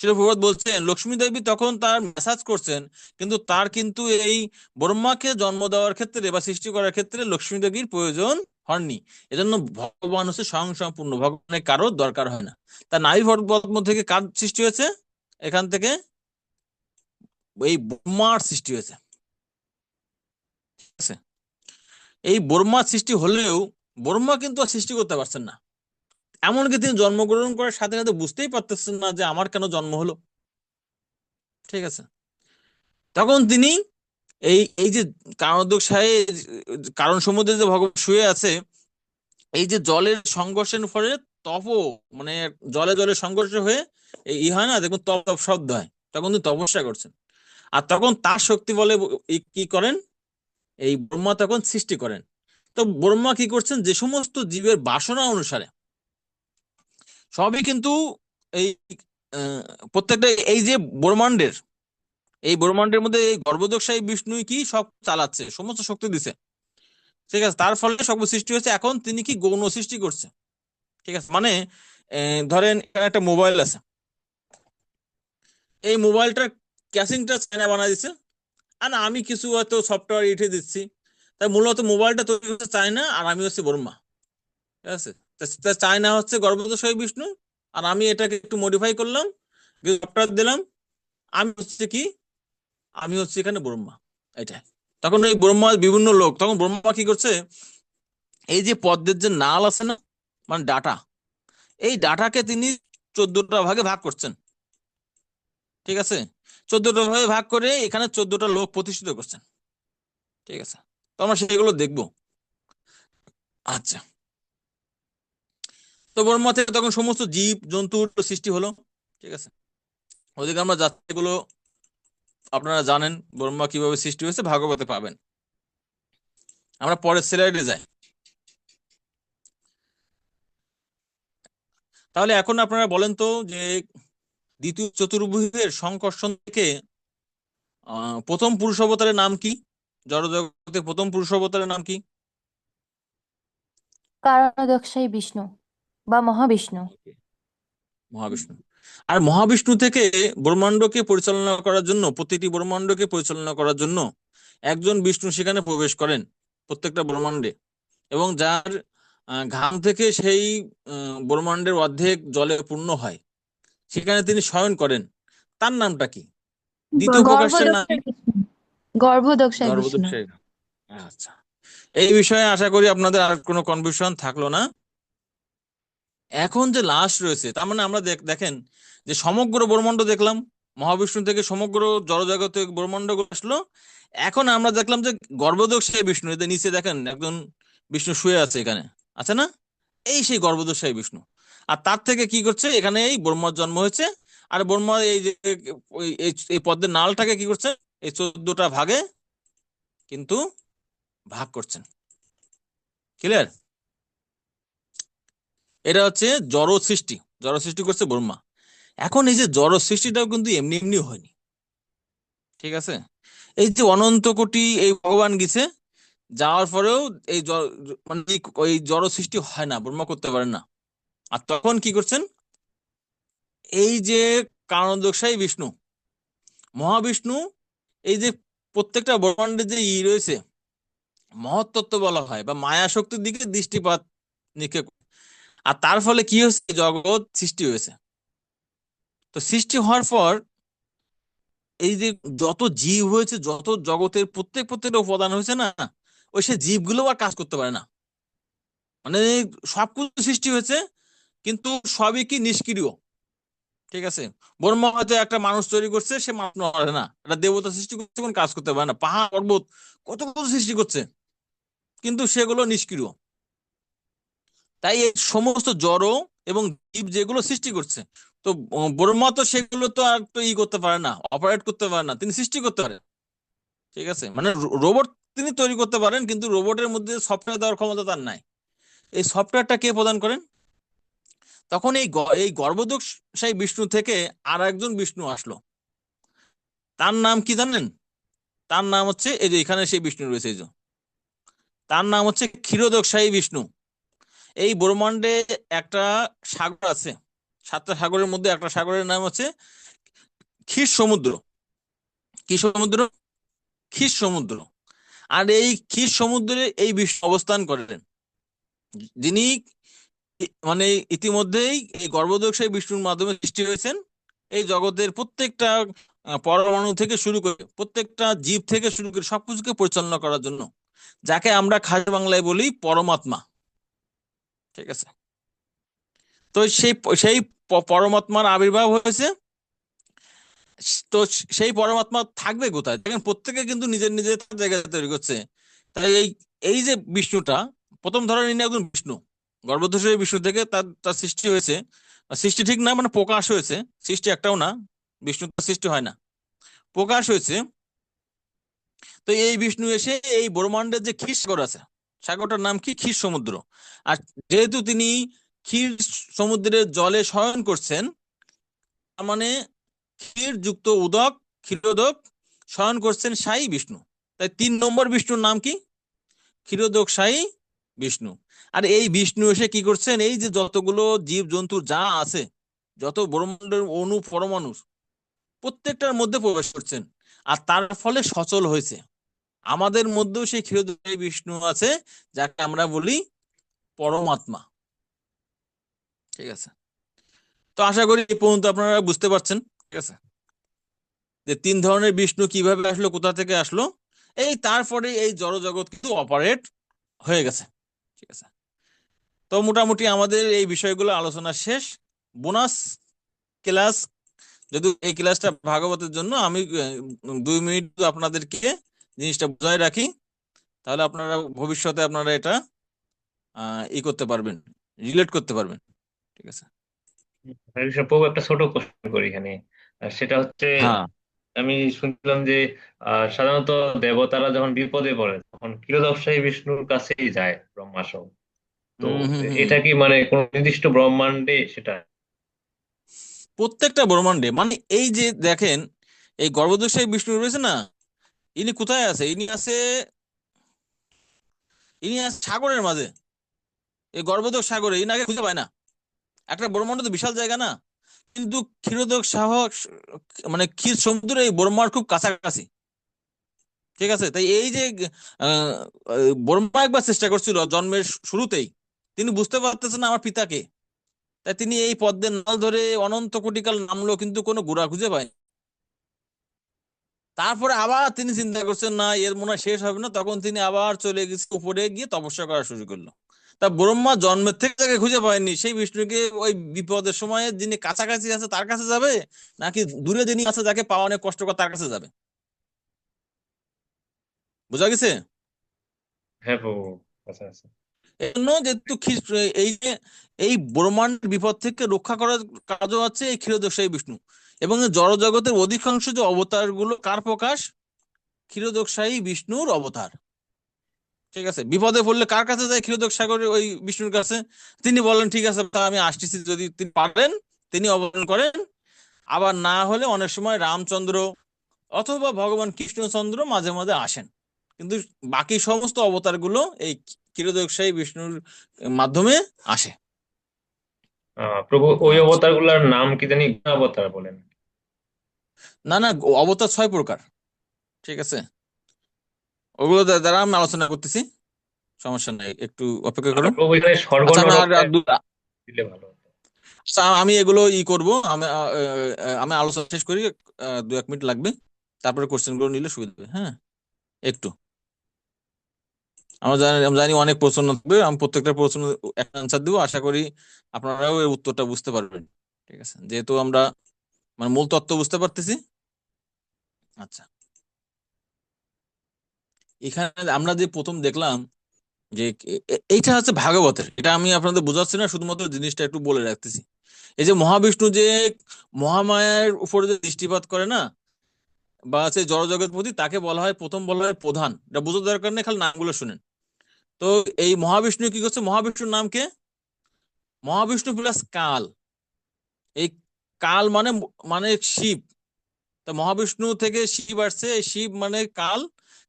শিলপ্রপাত বলছেন লক্ষ্মী দেবী তখন তার মেসাজ করছেন, কিন্তু তার কিন্তু এই ব্রহ্মাকে জন্ম দেওয়ার ক্ষেত্রে বা সৃষ্টি করার ক্ষেত্রে লক্ষ্মী দেবীর প্রয়োজন হয়নি। এজন্য ভগবান হচ্ছে স্বয়ং সম্পূর্ণ, ভগবানের কারোর দরকার হয় না। তার নাভি পদ্ম থেকে কার সৃষ্টি হয়েছে? এখান থেকে এই ব্রহ্মার সৃষ্টি হয়েছে। ঠিক আছে, এই ব্রহ্মার সৃষ্টি হলেও ব্রহ্মা কিন্তু আর সৃষ্টি করতে পারছেন না। এমনকি তিনি জন্মগ্রহণ করার সাথে সাথে বুঝতেই পারতেছেন না যে আমার কেন জন্ম হলো। ঠিক আছে, তখন তিনি এই এই যে কারণোদ্যোগসায় কারণ সমুদ্রে যে ভগবান শুয়ে আছে, এই যে জলের সংঘর্ষের ফলে তপ, মানে জলে জলে সংঘর্ষ হয়ে এই হয় না, দেখুন তপ তপ শব্দ হয়, তখন তিনি তপস্যা করছেন। আর তখন তার শক্তি বলে কি করেন, এই ব্রহ্মা তখন সৃষ্টি করেন। তো ব্রহ্মা কি করছেন, যে সমস্ত জীবের বাসনা অনুসারে সবই কিন্তু এই আহ, প্রত্যেকটা এই যে ব্রহ্মাণ্ডের, এই ব্রহ্মাণ্ডের মধ্যে এই গর্ভদোষাই বিষ্ণুই কি সব চালাচ্ছে, সমস্ত শক্তি দিছে। ঠিক আছে, তার ফলে সব সৃষ্টি হয়েছে। এখন তিনি কি গৌণ সৃষ্টি করছে। ঠিক আছে, মানে ধরেন এখানে একটা মোবাইল আছে, এই মোবাইলটার ক্যাসিংটা চায়না বানাই দিচ্ছে, আর না আমি কিছু হয়তো সফটওয়্যার ইটে দিচ্ছি, তাই মূলত মোবাইলটা তৈরি করতে চায়না, আর আমি হচ্ছে ব্রহ্মা। ঠিক আছে, তা চায়না হচ্ছে গর্ভদোষাই বিষ্ণু, আর আমি এটাকে একটু মডিফাই করলাম, সফটওয়্যার দিলাম, আমি হচ্ছে কি, আমি হচ্ছে এখানে ব্রহ্মা। এটাই। তখন ওই ব্রহ্মা বিভিন্ন লোক, তখন ব্রহ্মা কি করছে, এই যে পদ্মের যে নাল আছে না, মানে ডাটা, এই ডাটাকে তিনি 14টা ভাগে ভাগ করছেন। ঠিক আছে, 14টা ভাগে ভাগ করে এখানে 14টা লোক প্রতিষ্ঠিত করছেন। ঠিক আছে, তো আমরা সেগুলো দেখবো। আচ্ছা, তো ব্রহ্মা থেকে তখন সমস্ত জীব জন্তুর সৃষ্টি হলো। ঠিক আছে, ওদিকে আমরা যাচ্ছি, এগুলো আপনারা জানেন ব্রহ্মা কিভাবে সৃষ্টি হয়েছে ভাগবতে পাবেন। আমরা পরের স্লাইডে যাই। তাহলে এখন আপনারা বলেন তো যে দ্বিতীয় চতুর্ভুজের সংকর্ষণ থেকে প্রথম পুরুষ অবতারের নাম কি? জড়জগতে প্রথম পুরুষ অবতারের নাম কি? কারণোদকশাই বিষ্ণু বা মহাবিষ্ণু। মহাবিষ্ণু। আর মহাবিষ্ণু থেকে ব্রহ্মাণ্ডকে পরিচালনা করার জন্য, প্রতিটি ব্রহ্মাণ্ডকে পরিচালনা করার জন্য একজন বিষ্ণু সেখানে প্রবেশ করেন প্রত্যেকটা ব্রহ্মাণ্ডে, এবং যার ঘাম থেকে সেই ব্রহ্মাণ্ডের অর্ধেক জলে পূর্ণ হয়, সেখানে তিনি শয়ন করেন। তার নামটা কি? দ্বিতীয় প্রকাশের নাম কি? গর্ভদক্ষায় বিষ্ণু। গর্ভদক্ষায় গর্ভদেব বিষ্ণু। শেখ। আচ্ছা, এই বিষয়ে আশা করি আপনাদের আর কোনো কনফিউশন থাকলো না। এখন যে লাস্ট রয়েছে, তার মানে আমরা দেখেন যে সমগ্র ব্রহ্মাণ্ড দেখলাম, মহাবিষ্ণু থেকে সমগ্র জড়জগতে ব্রহ্মাণ্ড আসলো। এখন আমরা দেখলাম যে গর্ভদোষায় বিষ্ণু, এদের নিচে দেখেন একজন বিষ্ণু শুয়ে আছে এখানে, আছে না? এই সেই গর্ভদোষায় বিষ্ণু। আর তার থেকে কি করছে, এখানে এই ব্রহ্মার জন্ম হয়েছে। আর ব্রহ্মা এই যে এই পদ্মের নালটাকে কি করছে, এই 14টা ভাগে কিন্তু ভাগ করছেন। ক্লিয়ার? এটা হচ্ছে জড় সৃষ্টি, জড় সৃষ্টি করছে ব্রহ্মা। এখন এই যে জড় সৃষ্টিটাও কিন্তু এমনি এমনি হয়নি। ঠিক আছে, এই যে অনন্ত কোটি এই ভগবান গেছে, যাওয়ার পরেও এই মানে ওই জড় সৃষ্টি হয় না, ব্রহ্মা করতে পারেন না। আর তখন কি করছেন, এই যে কারণোদকশাই বিষ্ণু, মহাবিষ্ণু, এই যে প্রত্যেকটা ব্রহ্মাণ্ডের যে রয়েছে, মহত্তত্ত্ব বলা হয় বা মায়া শক্তির দিকে দৃষ্টিপাত নিক্ষেপ, আর তার ফলে কি হয়েছে, জগৎ সৃষ্টি হয়েছে। তো সৃষ্টি হওয়ার পর এই যে যত জীব হয়েছে, যত জগতের প্রত্যেকটা উপাদান হয়েছে না, ওই সে জীবগুলো আর কাজ করতে পারে না। মানে সবকিছু সৃষ্টি হয়েছে, কিন্তু সবই কি নিষ্ক্রিয়। ঠিক আছে, ব্রহ্মা হয়তো একটা মানুষ তৈরি করছে, সে মানুষ নড়ে না, একটা দেবতা সৃষ্টি করছে, কোনো কাজ করতে পারে না, পাহাড় পর্বত কত কত সৃষ্টি করছে, কিন্তু সেগুলো নিষ্ক্রিয়। তাই এই সমস্ত জড় এবং জীব যেগুলো সৃষ্টি করছে, তো ব্রহ্মা তো সেগুলো তো আর তো করতে পারে না, অপারেট করতে পারে না, তিনি সৃষ্টি করতে পারেন। ঠিক আছে, মানে রোবট তিনি তৈরি করতে পারেন, কিন্তু রোবটের মধ্যে সফটওয়্যার দেওয়ার ক্ষমতা তার নাই। এই সফটওয়্যারটা কে প্রদান করেন? তখন এই গর্ভদোষাই বিষ্ণু থেকে আর একজন বিষ্ণু আসলো। তার নাম কি জানেন? তার নাম হচ্ছে, এই যে এখানে সেই বিষ্ণু রয়েছে, এই যে তার নাম হচ্ছে ক্ষীরোদকশায়ী বিষ্ণু। এই ব্রহ্মাণ্ডে একটা সাগর আছে, 7টা সাগরের মধ্যে একটা সাগরের নাম হচ্ছে ক্ষীর সমুদ্র। কি সমুদ্র? ক্ষীর সমুদ্র। আর এই ক্ষীর সমুদ্রে এই বিষ্ণু অবস্থান করেন, যিনি মানে ইতিমধ্যেই এই গর্ভদোষাই বিষ্ণুর মাধ্যমে সৃষ্টি হয়েছেন। এই জগতের প্রত্যেকটা পরমাণু থেকে শুরু করে প্রত্যেকটা জীব থেকে শুরু করে সবকিছুকে পরিচালনা করার জন্য, যাকে আমরা খাস বাংলায় বলি পরমাত্মা। ঠিক আছে। তো সেই সেই পরমাত্মার আবির্ভাব হয়েছে। তো সেই পরমাত্মা থাকবে কোথায়? দেখেন প্রত্যেকে কিন্তু নিজের নিজের জায়গা তৈরি করছে। তাই এই এই যে বিষ্ণুটা, প্রথম ধরেন ইনি একজন বিষ্ণু, গর্ভোদ্ধষের বিষ্ণু থেকে তার তার সৃষ্টি হয়েছে। সৃষ্টি ঠিক না, মানে প্রকাশ হয়েছে, সৃষ্টি একটাও না, বিষ্ণু তো সৃষ্টি হয় না, প্রকাশ হয়েছে। তো এই বিষ্ণু এসে এই ব্রহ্মাণ্ডের যে ক্ষীর সাগর আছে, সাগরটার নাম কি? ক্ষীর সমুদ্র। আর যেহেতু তিনি ক্ষীর সমুদ্রের জলে শয়ন করছেন, তার মানে ক্ষীর যুক্ত উদক, ক্ষীরোদক শয়ন করছেন সাই বিষ্ণু। তাই 3 নম্বর বিষ্ণুর নাম কি? ক্ষীরোদক সাই বিষ্ণু। আর এই বিষ্ণু এসে কি করছেন? এই যে যতগুলো জীব জন্তু যা আছে, যত ব্রহ্মাণ্ডের অণু পরমাণু, প্রত্যেকটার মধ্যে প্রবেশ করছেন। আর তার ফলে সচল হয়েছে। আমাদের মধ্যেও সেই ক্ষীরোদয় বিষ্ণু আছে, যাকে আমরা বলি পরমাত্মা। ঠিক আছে। তো আশা করি এই পর্যন্ত আপনারা বুঝতে পারছেন। ঠিক আছে, যে 3 ধরনের বিষ্ণু কিভাবে আসলো, কোথা থেকে আসলো, এই তারপরে এই জড়জগৎ কিন্তু অপারেট হয়ে গেছে। ঠিক আছে। তো মোটামুটি আমাদের এই বিষয়গুলো আলোচনা শেষ। বোনাস ক্লাস, যদি এই ক্লাসটা ভাগবতের জন্য আমি 2 মিনিট আপনাদেরকে জিনিসটা বুঝাই রাখি, তাহলে আপনারা ভবিষ্যতে আপনারা এটা করতে পারবেন, রিলেট করতে পারবেন। ঠিক আছে। হরে কৃষ্ণ প্রভু, একটা ছোট প্রশ্ন করি এখানে। সেটা হচ্ছে, হ্যাঁ। আমি শুনলাম যে সাধারণত দেবতারা যখন বিপদে পড়ে তখন ক্ষীরোদস্যই বিষ্ণুর কাছেই যায়, ব্রহ্মা সহ। তো হুম হুম হুম। এটা কি মানে কোন নির্দিষ্ট ব্রহ্মাণ্ডে সেটা? প্রত্যেকটা ব্রহ্মাণ্ডে, মানে এই যে দেখেন, এই গর্ভদোষী বিষ্ণু রয়েছে না, ইনি কোথায় আছে? ইনি আছে সাগরের মাঝে, এই গর্ভদোষ সাগরে, ইনাকে খুঁজে পায় না। একটা ব্রহ্মাণ্ড তো বিশাল জায়গা না, কিন্তু ক্ষীরোদক সাহস, মানে ক্ষীর সমুদ্র এই ব্রহ্মার খুব কাছাকাছি। ঠিক আছে। তাই এই যে আহ, ব্রহ্মা একবার চেষ্টা করছিল জন্মের শুরুতেই, তিনি বুঝতে পারতেছেন না আমার পিতাকে। তাই তিনি এই পদ্মের নাল ধরে অনন্ত কোটিকাল নামলো, কিন্তু কোনো গোড়া খুঁজে পায়নি। তারপরে আবার তিনি চিন্তা করছেন না এর মনে হয় শেষ হবে না, তখন তিনি আবার চলে গেছে উপরে গিয়ে তপস্যা করা শুরু করলো। তা ব্রহ্মা জন্মের থেকে তাকে খুঁজে পায়নি। সেই বিষ্ণুকে ওই বিপদের সময় যিনি কাছাকাছি আছে তার কাছে যাবে, নাকি দূরে যিনি আছে যাকে পাওয়া অনেক কষ্টকর তার কাছে যাবে? বোঝা গেছে? হ্যাঁ প্রভু। আচ্ছা আচ্ছা। এই জন্য যেহেতু এই যে এই ব্রহ্মাণ্ড বিপদ থেকে রক্ষা করার কাজও আছে এই ক্ষীরোদস্যই বিষ্ণু। এবং এই জড়জগতের অধিকাংশ যে অবতার গুলো কার প্রকাশ? ক্ষীরোদস্যই বিষ্ণুর অবতার। ঠিক আছে। বিপদে পড়লে কার কাছে যায়? ক্ষীরোদক সাগরের ওই বিষ্ণুর কাছে। তিনি বলেন ঠিক আছে তা আমি আসতেছি, যদি তিনি পারেন তিনি অবতরণ করেন। আবার না হলে অনেক সময় রামচন্দ্র অথবা ভগবান কৃষ্ণচন্দ্র মাঝে মাঝে আসেন। কিন্তু বাকি সমস্ত অবতার গুলো এই ক্ষীরোদকশাহী বিষ্ণুর মাধ্যমে আসে। প্রভু, ওই আচ্ছা। অবতার গুলার নাম কি জানি অবতার বলেন? না না, অবতার 6 প্রকার। ঠিক আছে, ওগুলো দ্বারা আমি আলোচনা করতেছি, সমস্যা নাই, একটু অপেক্ষা আর করুন। প্রভু এখানে স্বর্গ আচ্ছা আমি আর নরকটা আর দু- দিলে ভালো হতো। আচ্ছা, আমি এগুলো করব। আমি আমি আলোচনা শেষ করি, 2-1 মিনিট লাগবে, তারপরে কোশ্চেন গুলো নিলে সুবিধা হবে। হ্যাঁ, একটু। আমি জানি অনেক প্রশ্ন থাকবে, আমি প্রত্যেকটা প্রশ্ন একটা অ্যান্সার দেবো, আশা করি আপনারাও এর উত্তরটা বুঝতে পারবেন। ঠিক আছে, যেহেতু আমরা মানে মূল তত্ত্ব বুঝতে পারতেছি। আচ্ছা, এখানে আমরা যে প্রথম দেখলাম যে এইটা হচ্ছে ভাগবতের, এটা আমি আপনাদের বোঝাচ্ছি না, শুধুমাত্র জিনিসটা একটু বলে রাখতেছি। এই যে মহাবিষ্ণু যে মহামায়ার উপরে যে দৃষ্টিপাত করে না, বা সেই জড়জগতের প্রতি, তাকে বলা হয়, প্রথম বলা হয় প্রধান। এটা বোঝার দরকার নেই, খালি নামগুলো শুনেন। তো এই মহাবিষ্ণু কি করছে? মহাবিষ্ণুর নাম কে? মহাবিষ্ণু প্লাস কাল। এই কাল মানে মানে শিব। তা মহাবিষ্ণু থেকে শিব আসছে, এই শিব মানে কাল।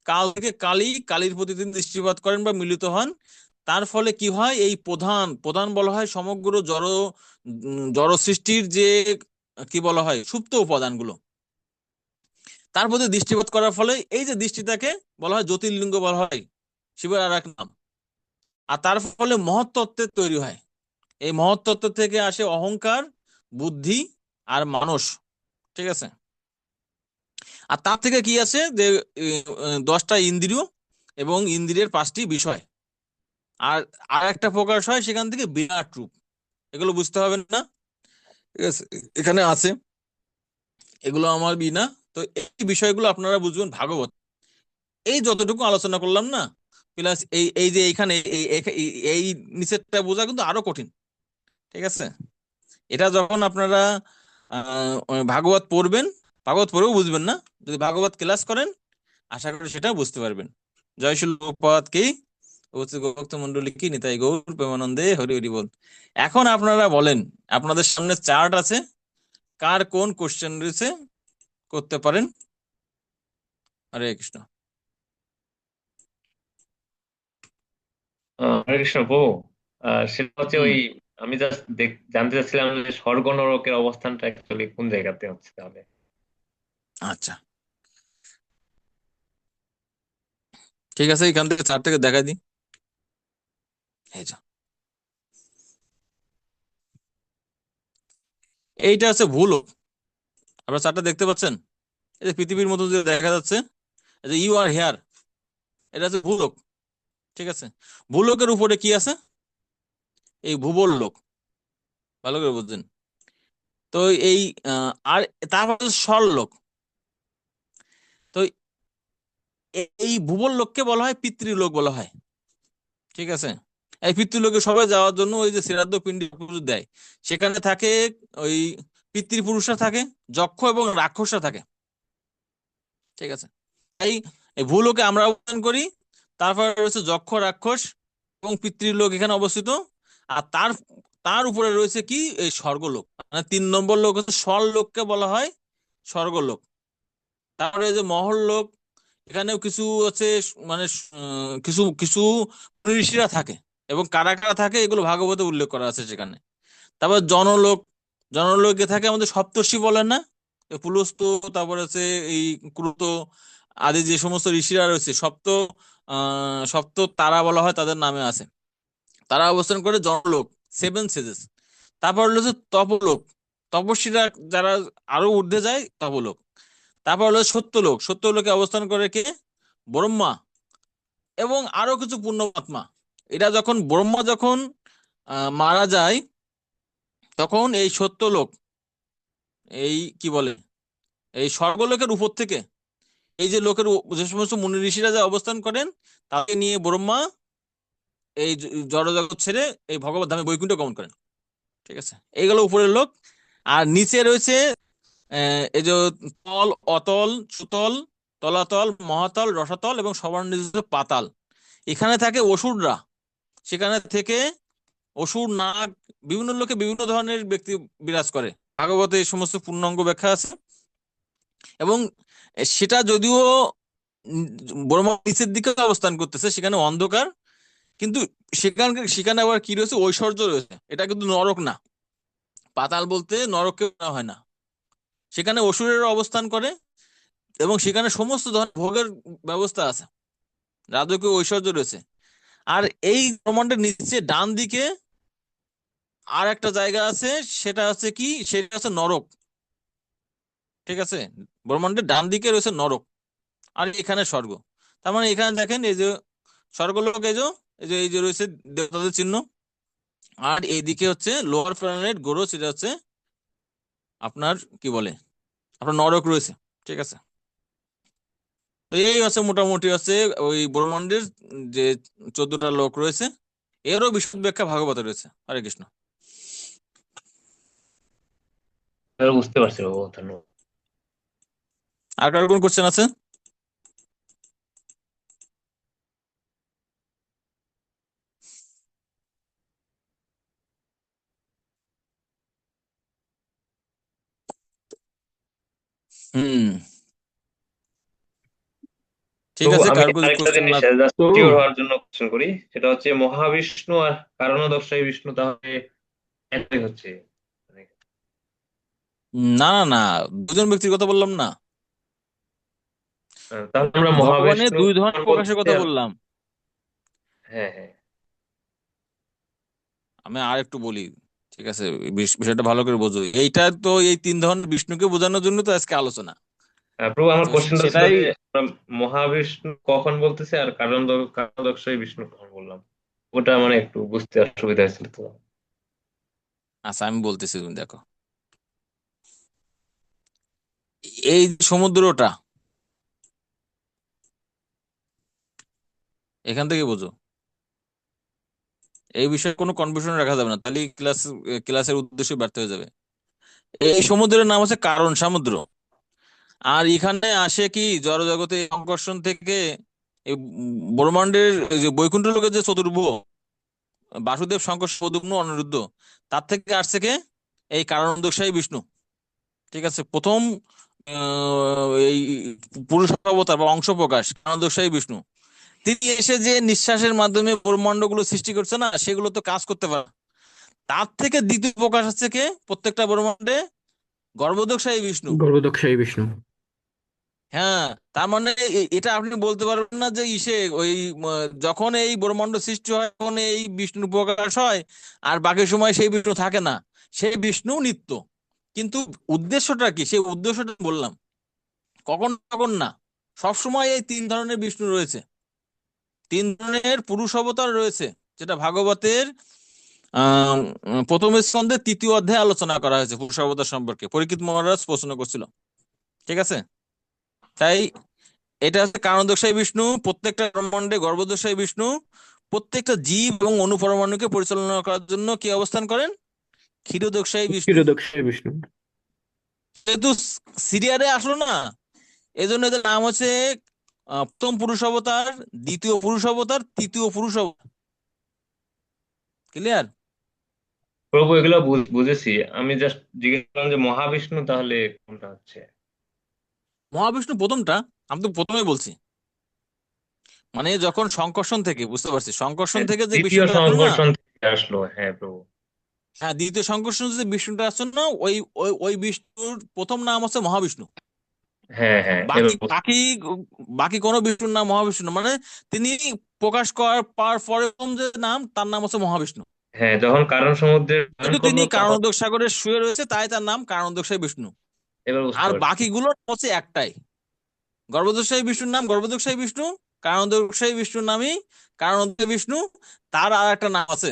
কাল থেকে কালী, কালীর প্রতি তিনি দৃষ্টিপাত করেন বা মিলিত হন। তার ফলে কি হয়? এই প্রধান প্রধান বলা হয় সমগ্র জড় সৃষ্টির যে কি বলা হয় সুপ্ত উপাদানগুলো, তার প্রতি দৃষ্টিপাত করার ফলে এই যে দৃষ্টিটাকে বলা হয় জ্যোতির্লিঙ্গ বলা হয়, শিবের আর এক নাম। আর তার ফলে মহত্তত্ত্বের তৈরি হয়। এই মহত্তত্ত্ব থেকে আসে অহংকার, বুদ্ধি আর মানস। ঠিক আছে। আর তার থেকে কি আছে যে 10টা ইন্দ্রিয় এবং ইন্দ্রিয়ের 5টি বিষয়। আর আর একটা প্রকাশ হয় সেখান থেকে বিরাট রূপ। এগুলো বুঝতে হবে না, ঠিক আছে, এখানে আছে, এগুলো আমার বিনা। তো এই বিষয়গুলো আপনারা বুঝবেন ভাগবত। এই যতটুকু আলোচনা করলাম না, প্লাস এই এই যে এইখানে এই নিচেরটা বোঝা কিন্তু আরো কঠিন, ঠিক আছে। এটা যখন আপনারা ভাগবত পড়বেন, ভাগবত পড়েও বুঝবেন না, যদি ভাগবত ক্লাস করেন আশা করি সেটা বুঝতে পারবেন। জয় শ্রী প্রভুপাদ কি, ভক্ত মন্ডলী কি, নিতাই গৌর প্রেমানন্দে, হরি হরি বল। এখন আপনারা বলেন, আপনাদের সামনে চার্ট আছে, কার কোন কোশ্চেন রয়েছে, করতে পারেন। হরে কৃষ্ণ। হরে কৃষ্ণ প্রভু। সেটা হচ্ছে হুম। ওই, আমি জাস্ট জানতে চাচ্ছিলাম যে স্বর্গ নরকের অবস্থানটা অ্যাকচুয়ালি কোন জায়গাতে হচ্ছে তাহলে। আচ্ছা, ঠিক আছে, এখান থেকে চার্ট থেকে দেখা দিই। এই যে, এইটা হচ্ছে ভূলোক। আপনারা চার্টটা দেখতে পাচ্ছেন, এই যে পৃথিবীর মতো যে দেখা যাচ্ছে, এই যে ইউ আর হেয়ার, এটা হচ্ছে ভূলোক, ঠিক আছে। ভূলোকের উপরে কি আছে, এই ভূবল লোক, ভালো করে বুঝছেন তো। এই আর তারপর হচ্ছে স্বর্লোক। তো এই ভূবল লোককে বলা হয় পিতৃলোক বলা হয়, ঠিক আছে। এই পিতৃলোকে সবাই যাওয়ার জন্য ওই যে শ্রাদ্ধ পিণ্ডি পুজো দেয়, সেখানে থাকে ওই পিতৃপুরুষরা থাকে, যক্ষ এবং রাক্ষসরা থাকে, ঠিক আছে। এই এই ভূলোকে আমরা অবস্থান করি। তারপর রয়েছে যক্ষ, রাক্ষস এবং পিতৃলোক এখানে অবস্থিত। আর তার তার উপরে রয়েছে কি, এই স্বর্গলোক, মানে 3 নম্বর লোক হচ্ছে স্বর্গলোককে বলা হয় স্বর্গলোক। তারপরে এই যে মহরলোক, এখানেও কিছু হচ্ছে মানে কিছু কিছু ঋষিরা থাকে, এবং কারা কারা থাকে এগুলো ভাগবতে উল্লেখ করা আছে সেখানে। তারপর জনলোক, জনলোকে থাকে আমাদের সপ্তর্ষি বলেন না, এই পুলস্ত, তারপর আছে এই ক্রুত আদি যে সমস্ত ঋষিরা রয়েছে, সপ্ত তারা বলা হয় তাদের নামে আছে, তারা অবস্থান করে জনলোক, 7 সেজেস। তারপর হলো যে তপলোক, তপস্বীরা যারা আরো ঊর্ধ্বে যায়, তপলোক। তারপর হলো সত্যলোক, সত্যলোকে অবস্থান করে কে, ব্রহ্মা এবং আরো কিছু পুণ্যাত্মা। এটা যখন ব্রহ্মা যখন মারা যায়, তখন এই সত্যলোক, এই কি বলে, এই স্বর্গলোকের উপর থেকে এই যে লোকের যে সমস্ত মুনি ঋষিরা যা অবস্থান করেন, তাকে নিয়ে ব্রহ্মা এই জড়জগৎ ছেড়ে এই ভগবত ধামে বৈকুণ্ঠ গমন করেন, ঠিক আছে। এইগুলো উপরের লোক। আর নিচে রয়েছে এই যে তল, অতল, সুতল, তলাতল, মহাতল, রসাতল এবং সবার নিচে পাতাল। এখানে থাকে অসুররা, সেখানে থেকে অসুর, নাগ, বিভিন্ন লোকে বিভিন্ন ধরনের ব্যক্তি বিরাজ করে। ভাগবতে এই সমস্ত পূর্ণাঙ্গ ব্যাখ্যা আছে। এবং সেটা যদিও উম, ব্রহ্মা নিচের দিকে অবস্থান করতেছে, সেখানে অন্ধকার, কিন্তু সেখানে আবার কি রয়েছে, ঐশ্বর্য রয়েছে। এটা কিন্তু নরক না, পাতাল বলতে নরককে বলা হয় না। সেখানে অসুরের অবস্থান করে, এবং সেখানে সমস্ত ধরনের ভোগের ব্যবস্থা আছে, রাজকীয় ঐশ্বর্য রয়েছে। আর এই ব্রহ্মাণ্ডের নিচে ডান দিকে আর একটা জায়গা আছে, সেটা হচ্ছে কি, সেটা হচ্ছে নরক, ঠিক আছে। ব্রহ্মাণ্ডের ডান দিকে রয়েছে নরক, আর এখানে স্বর্গ। তার মানে এখানে দেখেন, এই যে স্বর্গলোক, এই যে রয়েছে দেবতাদের চিহ্ন। আর এইদিকে হচ্ছে লোয়ার প্ল্যানেট গ্রহ, সেটা হচ্ছে আপনার কি বলে, আপনার নরক রয়েছে, ঠিক আছে। তো এই হচ্ছে মোটামুটি হচ্ছে ওই ব্রহ্মাণ্ডের যে 14টা লোক রয়েছে, এরও বিশদ ব্যাখ্যা ভাগবতে রয়েছে। হরে কৃষ্ণ। এবার বুঝতে পারছি বাবু, ধন্যবাদ। আর কার কোন কোশ্চেন আছে? হুম, ঠিক প্রভু, আছে, আমি কার কোনো আরেকটা কোশ্চেন জিনিস না? জাস্ট তো শিওর হওয়ার জন্য কোশ্চেন করি, সেটা হচ্ছে মহাবিষ্ণু আর কারণোদর্শী বিষ্ণু তাহলে একটাই হচ্ছে? মানে, না না না, দুজন ব্যক্তির কথা বললাম না, তাহলে আমরা ভগবানের মহাবিষ্ণু 2 ধরনের প্রকাশের বলতেছি কথা আর, বললাম। হ্যাঁ হ্যাঁ। আমি আর একটু বলি, ঠিক আছে, বিষয়টা ভালো করে বোঝো। এইটা তো এই 3 ধরনের বিষ্ণুকে বোঝানোর জন্য তো আজকে আলোচনা। প্রভু, আমার তো কোশ্চেনটা ছিল সেটাই, যে আমরা মহাবিষ্ণু কখন বলতেছি আর কারণোদর্শী বিষ্ণু কখন বললাম? ওটা মানে একটু বুঝতে অসুবিধা হয়েছিল তো। আচ্ছা আমি বলতেছি, তুমি দেখো, এই যে সমুদ্রটা, এখান থেকে বোঝো, এই বিষয়ে কোনো কনফিউশন রাখা যাবে না, তাহলে ক্লাসের উদ্দেশ্য ব্যর্থ হয়ে যাবে। এই সমুদ্রের নাম হচ্ছে কারণ সমুদ্র। আর এখানে আসে কি জড়জগতে আকর্ষণ থেকে, এই ব্রহ্মাণ্ডের এই যে বৈকুণ্ঠ লোকের যে চতুর্ভুজ, বাসুদেব, শঙ্কর, সৌদুগ্ন, অনিরুদ্ধ, তার থেকে আসছে কে? এই কারণদোষাই বিষ্ণু। ঠিক আছে, প্রথম এই পুরুষ অবতার বা অংশ প্রকাশ কারণদোষাই বিষ্ণু। তিনি এসে যে নিঃশ্বাসের মাধ্যমে ব্রহ্মাণ্ডগুলো সৃষ্টি করছে না, সেগুলো তো কাজ করতে পারে। তার থেকে দ্বিতীয় প্রকাশ হচ্ছে কে প্রত্যেকটা ব্রহ্মাণ্ডে? গর্ভোদকশায়ী বিষ্ণু। গর্ভদক্ষায়ী বিষ্ণু। হ্যাঁ, তার মানে এটা আপনি বলতে পারবেন না যে ওই যখন এই ব্রহ্মাণ্ড সৃষ্টি হয় তখন এই বিষ্ণু প্রকাশ হয়, আর বাকি সময় সেই বিষ্ণু থাকে না। সেই বিষ্ণু নিত্য, কিন্তু উদ্দেশ্যটা কি, সেই উদ্দেশ্যটা বললাম, কখন কখন না, সব সময় এই তিন ধরনের বিষ্ণু রয়েছে, তিন ধরনের পুরুষ অবতার রয়েছে, যেটা ভাগবতের আহ প্রথম স্কন্ধে তৃতীয় অধ্যায়ে আলোচনা করা হয়েছে পুরুষ অবতার সম্পর্কে, পরীক্ষিত মহারাজ প্রশ্ন করছিল। ঠিক আছে, তাই এটা হচ্ছে কারণদোষাই বিষ্ণু, প্রত্যেকটা ব্রহ্মাণ্ডে গর্ভদোষাই বিষ্ণু, প্রত্যেকটা জীব এবং অনুপরমাণুকে পরিচালনা করার জন্য কি অবস্থান করেন? ক্ষীরোদোষাই বিষ্ণু। ক্ষীরোদক্ষায়ী বিষ্ণু। যেহেতু সিরিয়ালে আসলো না, এই জন্য এদের নাম হচ্ছে প্রথম পুরুষ অবতার, দ্বিতীয় পুরুষ অবতার, তৃতীয় পুরুষ অবতার। ক্লিয়ার? প্রভু এগুলো বুঝেছি, আমি জাস্ট জিজ্ঞেস করলাম যে মহাবিষ্ণু তাহলে কোনটা হচ্ছে। মহাবিষ্ণু প্রথমটা, আমি তো প্রথমেই বলছি, মানে যখন সংকর্ষণ থেকে, বুঝতে পারছি, সংকর্ষণ হ্যাঁ, থেকে যে দ্বিতীয় বিষ্ণুটা আসলো না, সংঘর্ষণ থেকে আসলো, হ্যাঁ প্রভু। হ্যাঁ, দ্বিতীয় সংকর্ষণ যে বিষ্ণুটা আসলো না, ওই ওই ওই বিষ্ণুর প্রথম নাম হচ্ছে মহাবিষ্ণু। হ্যাঁ হ্যাঁ, বাকি এবার বাকি বাকি কোনো বিষ্ণুর নাম মহাবিষ্ণু না। মানে তিনি প্রকাশ করার পার পরে প্রথম যে নাম, তার নাম হচ্ছে মহাবিষ্ণু। হ্যাঁ, যখন কারণ সমুদ্রে ধারণ কিন্তু তিনি করলো তখন। কারণোদক সাগরে শুয়ে রয়েছে, তাই তার নাম কারণোদকশাই বিষ্ণু। এবার বুঝতে আর পারছি। বাকিগুলো হচ্ছে একটাই, গর্ভদোষাই বিষ্ণুর নাম গর্ভদোষাই বিষ্ণু, কারণোদকশাই বিষ্ণুর নামই কারণোদক বিষ্ণু। তার আর একটা নাম আছে,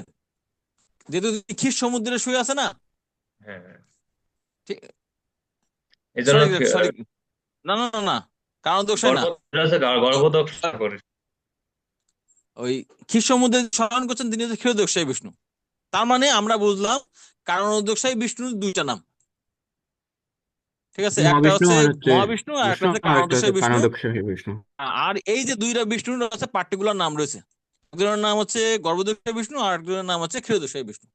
যেহেতু তিনি ক্ষীর সমুদ্রে শুয়ে আছে না। হ্যাঁ হ্যাঁ, ঠিক, এই জন্য সরি সরি, না না না না, কারণোদকশাই গর্ভ না, গর্ভদক করে। ওই ক্ষীর সমুদ্রে স্মরণ করছেন তিনি হচ্ছে ক্ষীরোদকশাই বিষ্ণু। তার মানে আমরা বুঝলাম কারণোদকশাই বিষ্ণুর দুইটা নাম। ঠিক আছে, একটা মহাবিষ্ণু হচ্ছে আর হচ্ছে মহাবিষ্ণু আর একটা বিষ্ণু, হচ্ছে আর একটা হচ্ছে কারণোদকশাই বিষ্ণু। প্রাণোদকশায়ী বিষ্ণু। আর এই যে দুইটা বিষ্ণুর আছে পার্টিকুলার নাম রয়েছে, একজনের নাম হচ্ছে গর্ভদোষাই বিষ্ণু আর একজনের নাম হচ্ছে ক্ষীরোদোষাই বিষ্ণু।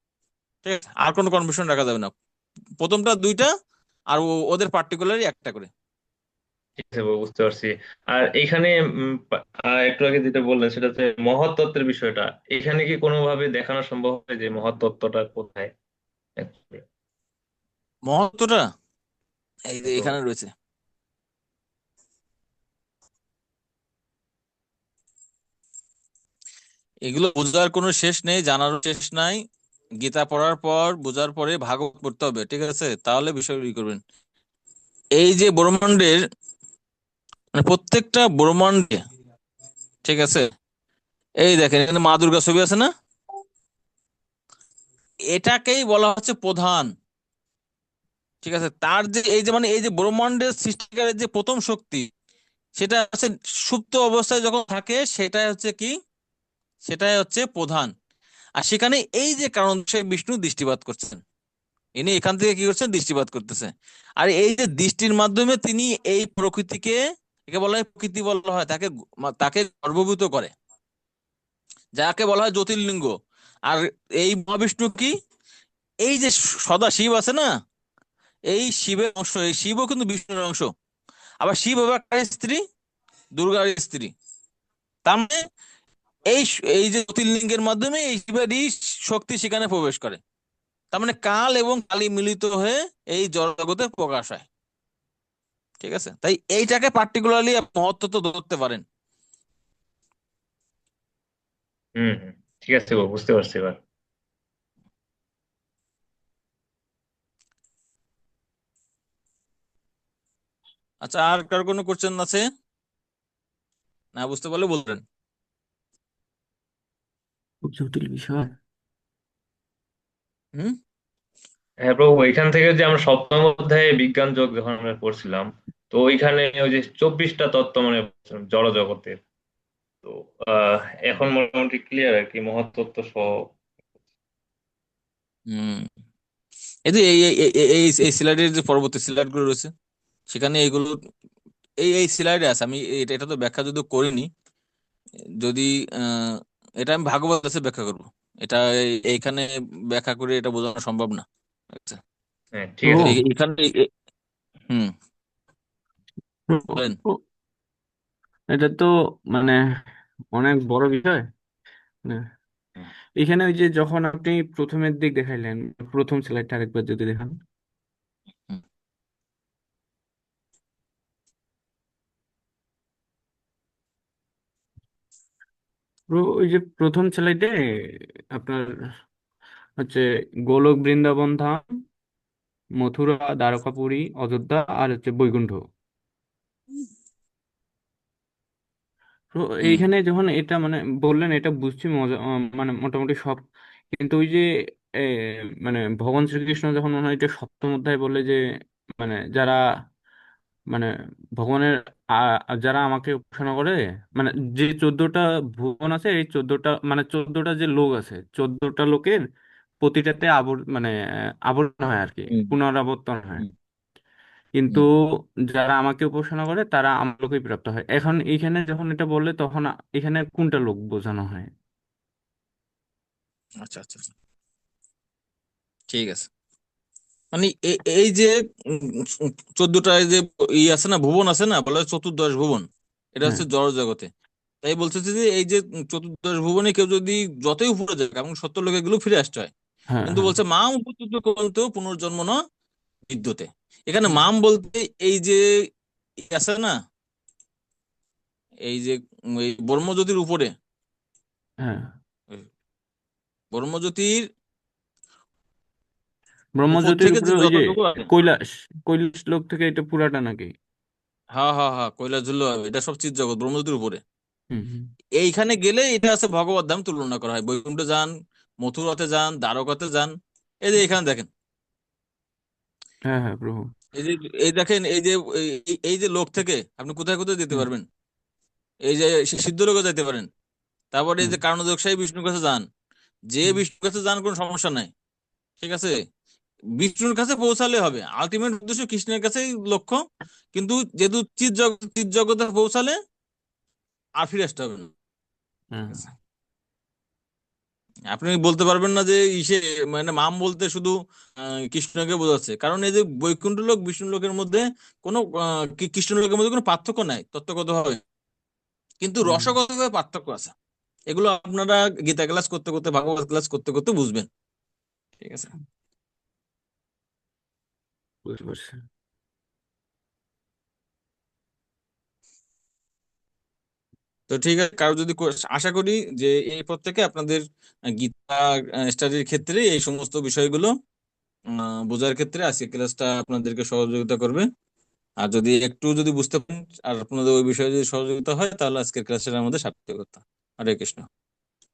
ঠিক আছে, আর কোনো কনফিউশন রাখা যাবে না, প্রথমটা দুইটা, আর ওদের পার্টিকুলারই একটা করে। ঠিক আছে বাবু, বুঝতে পারছি। আর এখানে একটু আগে যেটা বললেন সেটা হচ্ছে মহৎ তত্ত্বের বিষয়টা, এখানে কি কোনোভাবে দেখানো সম্ভব হবে যে মহৎ তত্ত্বটা কোথায় actually? মহত্বটা এই যে তো এখানে রয়েছে। এগুলো বোঝার কোনো শেষ নেই, জানারও শেষ নাই। গীতা পড়ার পর, বোঝার পরে ভাগবত পড়তে হবে, ঠিক আছে, তাহলে বিষয় ই করবেন। এই যে ব্রহ্মাণ্ডের, মানে প্রত্যেকটা ব্রহ্মাণ্ডে, ঠিক আছে, এই দেখেন এখানে মা দুর্গা ছবি আছে না, এটাকেই বলা হচ্ছে প্রধান। ঠিক আছে, তার যে এই যে মানে এই যে ব্রহ্মাণ্ডের সৃষ্টিকারের যে প্রথম শক্তি, সেটা হচ্ছে সুপ্ত অবস্থায় যখন থাকে, সেটাই হচ্ছে কি, সেটাই হচ্ছে প্রধান। আর সেখানে এই যে কারণ সে বিষ্ণু দৃষ্টিপাত করছেন, ইনি এখান থেকে কি করছেন, দৃষ্টিপাত করতেছে। আর এই যে দৃষ্টির মাধ্যমে তিনি এই প্রকৃতিকে, একে বলা হয় প্রকৃতি বলা হয়, তাকে তাকে গর্ভভূত করে, যাকে বলা হয় জ্যোতির্লিঙ্গ। আর এই মহাবিষ্ণু কি, এই যে সদা শিব আছে না, এই শিবের অংশ, এই শিবও কিন্তু বিষ্ণুর অংশ। আবার শিব আবার কার স্ত্রী? দুর্গার স্ত্রী। তার মানে এই এই যে জ্যোতির্লিঙ্গের মাধ্যমে এই শিবেরই শক্তি সেখানে প্রবেশ করে। তার মানে কাল এবং কালী মিলিত হয়ে এই জগতে প্রকাশ হয়। ঠিক আছে, তাই এইটাকে পার্টিকুলারলি মহত্ব তো ধরতে পারেন। হুম হুম, ঠিক আছে বাবু, বুঝতে পারছি এবার। আচ্ছা, আর কার কোনো কোশ্চেন আছে? না বুঝতে পারলে বলবেন। খুব জটিল বিষয়। হুম। হ্যাঁ প্রভু, এখান থেকে যে আমরা সপ্তম অধ্যায়ে বিজ্ঞান যোগ যখন আমরা পড়ছিলাম, তো ওইখানে ওই যে 24টা তত্ত্ব মানে জড় জগতের, তো আহ এখন মোটামুটি ক্লিয়ার আর কি, মহাতত্ত্ব সহ। হুম। এই যে এই স্লাইডের যে পরবর্তী স্লাইড গুলো রয়েছে, সেখানে এইগুলো এই স্লাইডে আছে। আমি এটা এটা তো ব্যাখ্যা যদি করিনি, যদি আহ এটা আমি ভাগবত আছে ব্যাখ্যা করব। এটা এইখানে ব্যাখ্যা করে এটা বোঝানো সম্ভব না। আচ্ছা। হ্যাঁ ঠিক প্রভু, আছে। এখানে হুম, বলেন। প্রভু, এটা তো মানে অনেক বড় বিষয়। মানে হুম, এখানে ওই যে যখন আপনি প্রথমের দিক দেখাইলেন, প্রথম স্লাইডটা আরেকবার যদি দেখান। হুম, ওই যে প্রথম স্লাইডে আপনার হচ্ছে গোলক বৃন্দাবন ধাম, মথুরা, দ্বারকাপুরী, অযোধ্যা আর হচ্ছে বৈকুণ্ঠ। তো হুম। এইখানে যখন এটা মানে বললেন, এটা বুঝছি মজা, মানে মোটামুটি সব। কিন্তু ওই যে এ, মানে ভগবান শ্রীকৃষ্ণ যখন মনে হয় এটা সপ্তম অধ্যায় বলে যে মানে যারা মানে ভগবানের যারা আমাকে উপাসনা করে, মানে যে 14টা ভুবন আছে, এই 14টা মানে 14টা যে লোক আছে, 14টা লোকের প্রতিটাতে মানে আবর্তন হয় আর কি, হুম, পুনরাবর্তন হয়। হুম, কিন্তু হুম। যারা আমাকে উপাসনা করে তারা আমার লোকেই প্রাপ্ত হয়। এখন এইখানে যখন এটা বললে তখন এখানে কোনটা লোক বোঝানো হয়? আচ্ছা, আচ্ছা, আচ্ছা। ঠিক আছে। মানে এই যে 14টা যে আছে না, ভুবন আছে না, বলা হয় চতুর্দশ ভুবন। এটা হ্যাঁ, হচ্ছে জড় জগতে। তাই বলতেছে যে এই যে চতুর্দশ ভুবনে কেউ যদি যতই উপরে যাক, এবং সত্য লোকে এগুলো ফিরে আসতে হয়। হ্যাঁ, কিন্তু হ্যাঁ। বলছে মাম উপত্যুত কন্তেও পুনর্জন্ম ন বিদ্যতে। এখানে হুম, মাম বলতে এই যে আছে না, এই যে এই ব্রহ্মজ্যোতির উপরে, হ্যাঁ। ওই ব্রহ্মজ্যোতির উপর ব্রহ্মজ্যোতির থেকে যে উপরে ওই যে যতটুকু আছে। কৈলাস, কৈলাস লোক থেকে এটা পুরাটা নাকি? হ্যাঁ, হ্যাঁ, হ্যাঁ, কৈলাস ঝুল্ল হবে, এটা সব চিৎ জগৎ ব্রহ্মজ্যোতির উপরে। হুম, হুম। এইখানে গেলে এটা আছে ভগবত ধাম তুলনা করা হয়। বৈকুণ্ঠে যান, মথুরাতে যান, দ্বারকাতে যান। এই যে এখানে দেখেন, হ্যাঁ, হ্যাঁ প্রভু। এই যে এই দেখেন, এই যে এই যে লোক থেকে আপনি কোথায় কোথায় যেতে হুম, পারবেন। এই যে সিদ্ধ লোকে যেতে পারেন। তারপরে এই হুম, যে কারণদর্শাই বিষ্ণুর কাছে যান। যে হুম, বিষ্ণুর কাছে যান, কোনো সমস্যা নাই। ঠিক আছে, বিষ্ণুর কাছে পৌঁছালে হবে, আলটিমেট উদ্দেশ্য কৃষ্ণের কাছেই লক্ষ্য। কিন্তু যেহেতু চিৎ জগতে পৌঁছালে আর ফিরে আসতে হবে না। ঠিক হ্যাঁ, আছে। আপনি বলতে পারবেন না যে ইসে, মানে মাম বলতে শুধু কৃষ্ণকে বোঝাচ্ছে, কারণ এই যে বৈকুণ্ঠ লোক বিষ্ণু লোকের মধ্যে কোনো কৃষ্ণ লোকের মধ্যে কোনো পার্থক্য নাই তত্ত্বগত ভাবে, কিন্তু হুম, রসগত ভাবে পার্থক্য আছে। এগুলো আপনারা গীতা ক্লাস করতে করতে, ভাগবত ক্লাস করতে করতে বুঝবেন। ঠিক আছে। বুঝতে পারছি। তো ঠিক আছে, কারো যদি আশা করি যে এই পর থেকে আপনাদের গীতা স্টাডির ক্ষেত্রে এই সমস্ত বিষয়গুলো বোঝার ক্ষেত্রে আজকে ক্লাসটা আপনাদেরকে সহযোগিতা করবে। আর যদি একটু যদি বুঝতে পারেন আর আপনাদের ওই বিষয়ে যদি সহযোগিতা হয়, তাহলে আজকের ক্লাসের আমাদের সার্থকতা। হরে কৃষ্ণ।